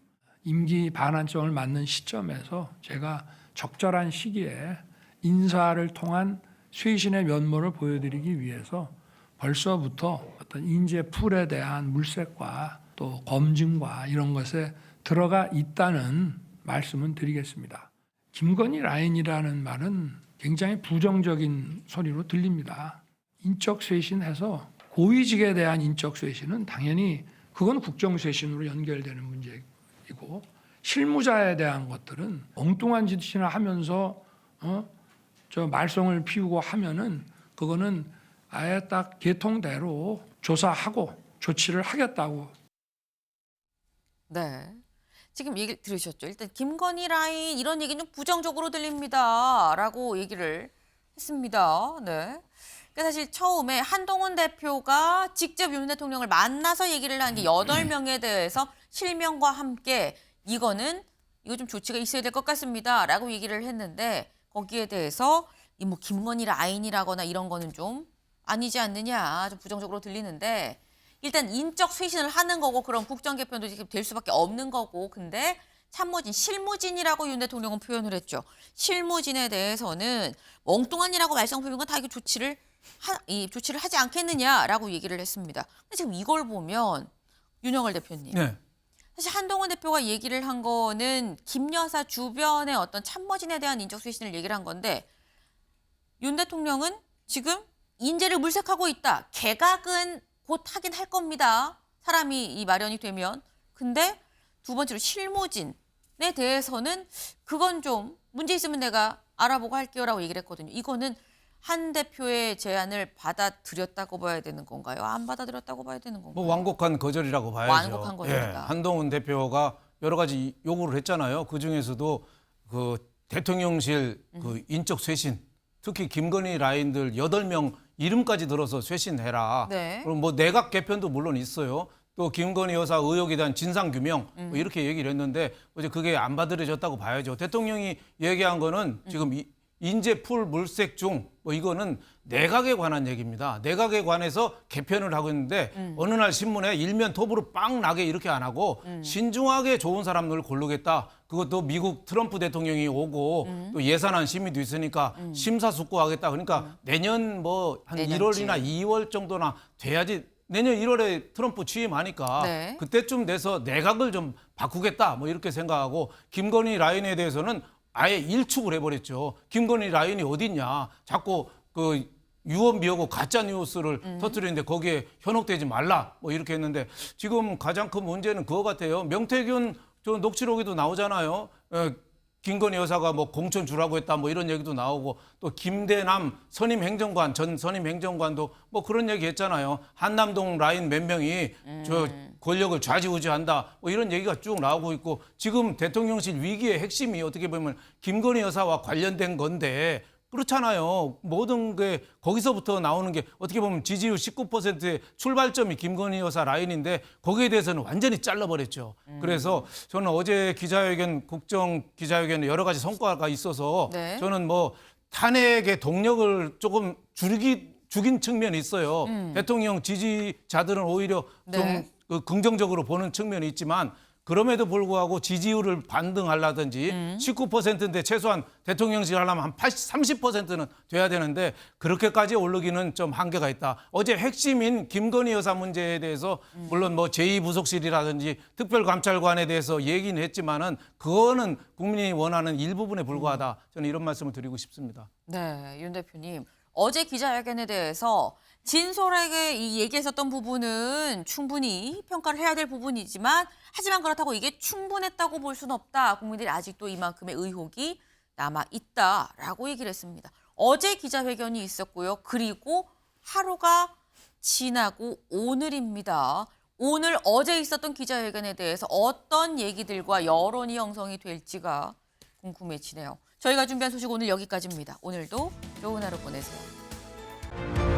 임기 반환점을 맞는 시점에서 제가 적절한 시기에 인사를 통한 쇄신의 면모를 보여드리기 위해서 벌써부터 어떤 인재 풀에 대한 물색과 또 검증과 이런 것에 들어가 있다는 말씀은 드리겠습니다. 김건희 라인이라는 말은 굉장히 부정적인 소리로 들립니다. 인적 쇄신해서 고위직에 대한 인적 쇄신은 당연히 그건 국정 쇄신으로 연결되는 문제이고 실무자에 대한 것들은 엉뚱한 짓이나 하면서 저 말썽을 피우고 하면은 그거는 아예 딱 계통대로 조사하고 조치를 하겠다고. 네. 지금 얘기 들으셨죠? 일단 김건희 라인 이런 얘기는 좀 부정적으로 들립니다라고 얘기를 했습니다. 네. 그러니까 사실 처음에 한동훈 대표가 직접 윤 대통령을 만나서 얘기를 한 게 8명에 대해서 실명과 함께 이거 좀 조치가 있어야 될 것 같습니다라고 얘기를 했는데 거기에 대해서 이 뭐 김건희 라인이라거나 이런 거는 좀 아니지 않느냐 좀 부정적으로 들리는데 일단 인적 쇄신을 하는 거고 그럼 국정 개편도 지금 될 수밖에 없는 거고 근데 참모진, 실무진이라고 윤 대통령은 표현을 했죠. 실무진에 대해서는 엉뚱한 일하고 말썽 피우는 건 다 이거 조치를 하지 않겠느냐라고 얘기를 했습니다. 근데 지금 이걸 보면 윤영월 대표님. 네. 사실 한동훈 대표가 얘기를 한 거는 김 여사 주변의 어떤 참모진에 대한 인적 쇄신을 얘기를 한 건데 윤 대통령은 지금 인재를 물색하고 있다. 개각은 곧 하긴 할 겁니다. 사람이 이 마련이 되면. 근데 두 번째로 실무진에 대해서는 그건 좀 문제 있으면 내가 알아보고 할게요라고 얘기를 했거든요. 이거는 한 대표의 제안을 받아들였다고 봐야 되는 건가요? 안 받아들였다고 봐야 되는 건가요? 뭐 완곡한 거절이라고 봐야죠. 완곡한 거절이다. 한동훈 대표가 여러 가지 요구를 했잖아요. 그 중에서도 그 대통령실 그 인적 쇄신, 특히 김건희 라인들 8명 이름까지 들어서 쇄신해라. 네. 그럼 뭐 내각 개편도 물론 있어요. 또 김건희 여사 의혹에 대한 진상 규명 뭐 이렇게 얘기를 했는데 어제 그게 안 받아들여졌다고 봐야죠. 대통령이 얘기한 거는 지금 인재 풀 물색 중 뭐 이거는 내각에 관한 얘기입니다. 내각에 관해서 개편을 하고 있는데 어느 날 신문에 일면 톱으로 빵 나게 이렇게 안 하고 신중하게 좋은 사람들을 고르겠다. 그것도 미국 트럼프 대통령이 오고 또 예산안 심의도 있으니까 심사숙고하겠다. 그러니까 내년 뭐 한 내년쯤. 1월이나 2월 정도나 돼야지. 내년 1월에 트럼프 취임하니까 네. 그때쯤 돼서 내각을 좀 바꾸겠다 뭐 이렇게 생각하고 김건희 라인에 대해서는 아예 일축을 해버렸죠. 김건희 라인이 어딨냐. 자꾸 그 유언비어고 가짜 뉴스를 터뜨리는데 거기에 현혹되지 말라 뭐 이렇게 했는데 지금 가장 큰 문제는 그거 같아요. 명태균 저 녹취록에도 나오잖아요. 김건희 여사가 뭐 공천 주라고 했다 뭐 이런 얘기도 나오고 또 김대남 선임 행정관 전 선임 행정관도 뭐 그런 얘기 했잖아요. 한남동 라인 몇 명이 저 권력을 좌지우지한다 뭐 이런 얘기가 쭉 나오고 있고 지금 대통령실 위기의 핵심이 어떻게 보면 김건희 여사와 관련된 건데 그렇잖아요. 모든 게 거기서부터 나오는 게 어떻게 보면 지지율 19%의 출발점이 김건희 여사 라인인데 거기에 대해서는 완전히 잘라버렸죠. 그래서 저는 어제 기자회견, 국정 기자회견에 여러 가지 성과가 있어서 네. 저는 뭐 탄핵의 동력을 조금 죽인 측면이 있어요. 대통령 지지자들은 오히려 네. 좀 그 긍정적으로 보는 측면이 있지만 그럼에도 불구하고 지지율을 반등하려든지 19%인데 최소한 대통령실 하려면 한 30%는 돼야 되는데 그렇게까지 오르기는 좀 한계가 있다. 어제 핵심인 김건희 여사 문제에 대해서 물론 뭐 제2부속실이라든지 특별감찰관에 대해서 얘기는 했지만은 그거는 국민이 원하는 일부분에 불과하다. 저는 이런 말씀을 드리고 싶습니다. 네, 윤 대표님. 어제 기자회견에 대해서 진솔하게 이 얘기했었던 부분은 충분히 평가를 해야 될 부분이지만 하지만 그렇다고 이게 충분했다고 볼 수는 없다. 국민들이 아직도 이만큼의 의혹이 남아있다라고 얘기를 했습니다. 어제 기자회견이 있었고요. 그리고 하루가 지나고 오늘입니다. 오늘 어제 있었던 기자회견에 대해서 어떤 얘기들과 여론이 형성이 될지가 궁금해지네요. 저희가 준비한 소식 오늘 여기까지입니다. 오늘도 좋은 하루 보내세요.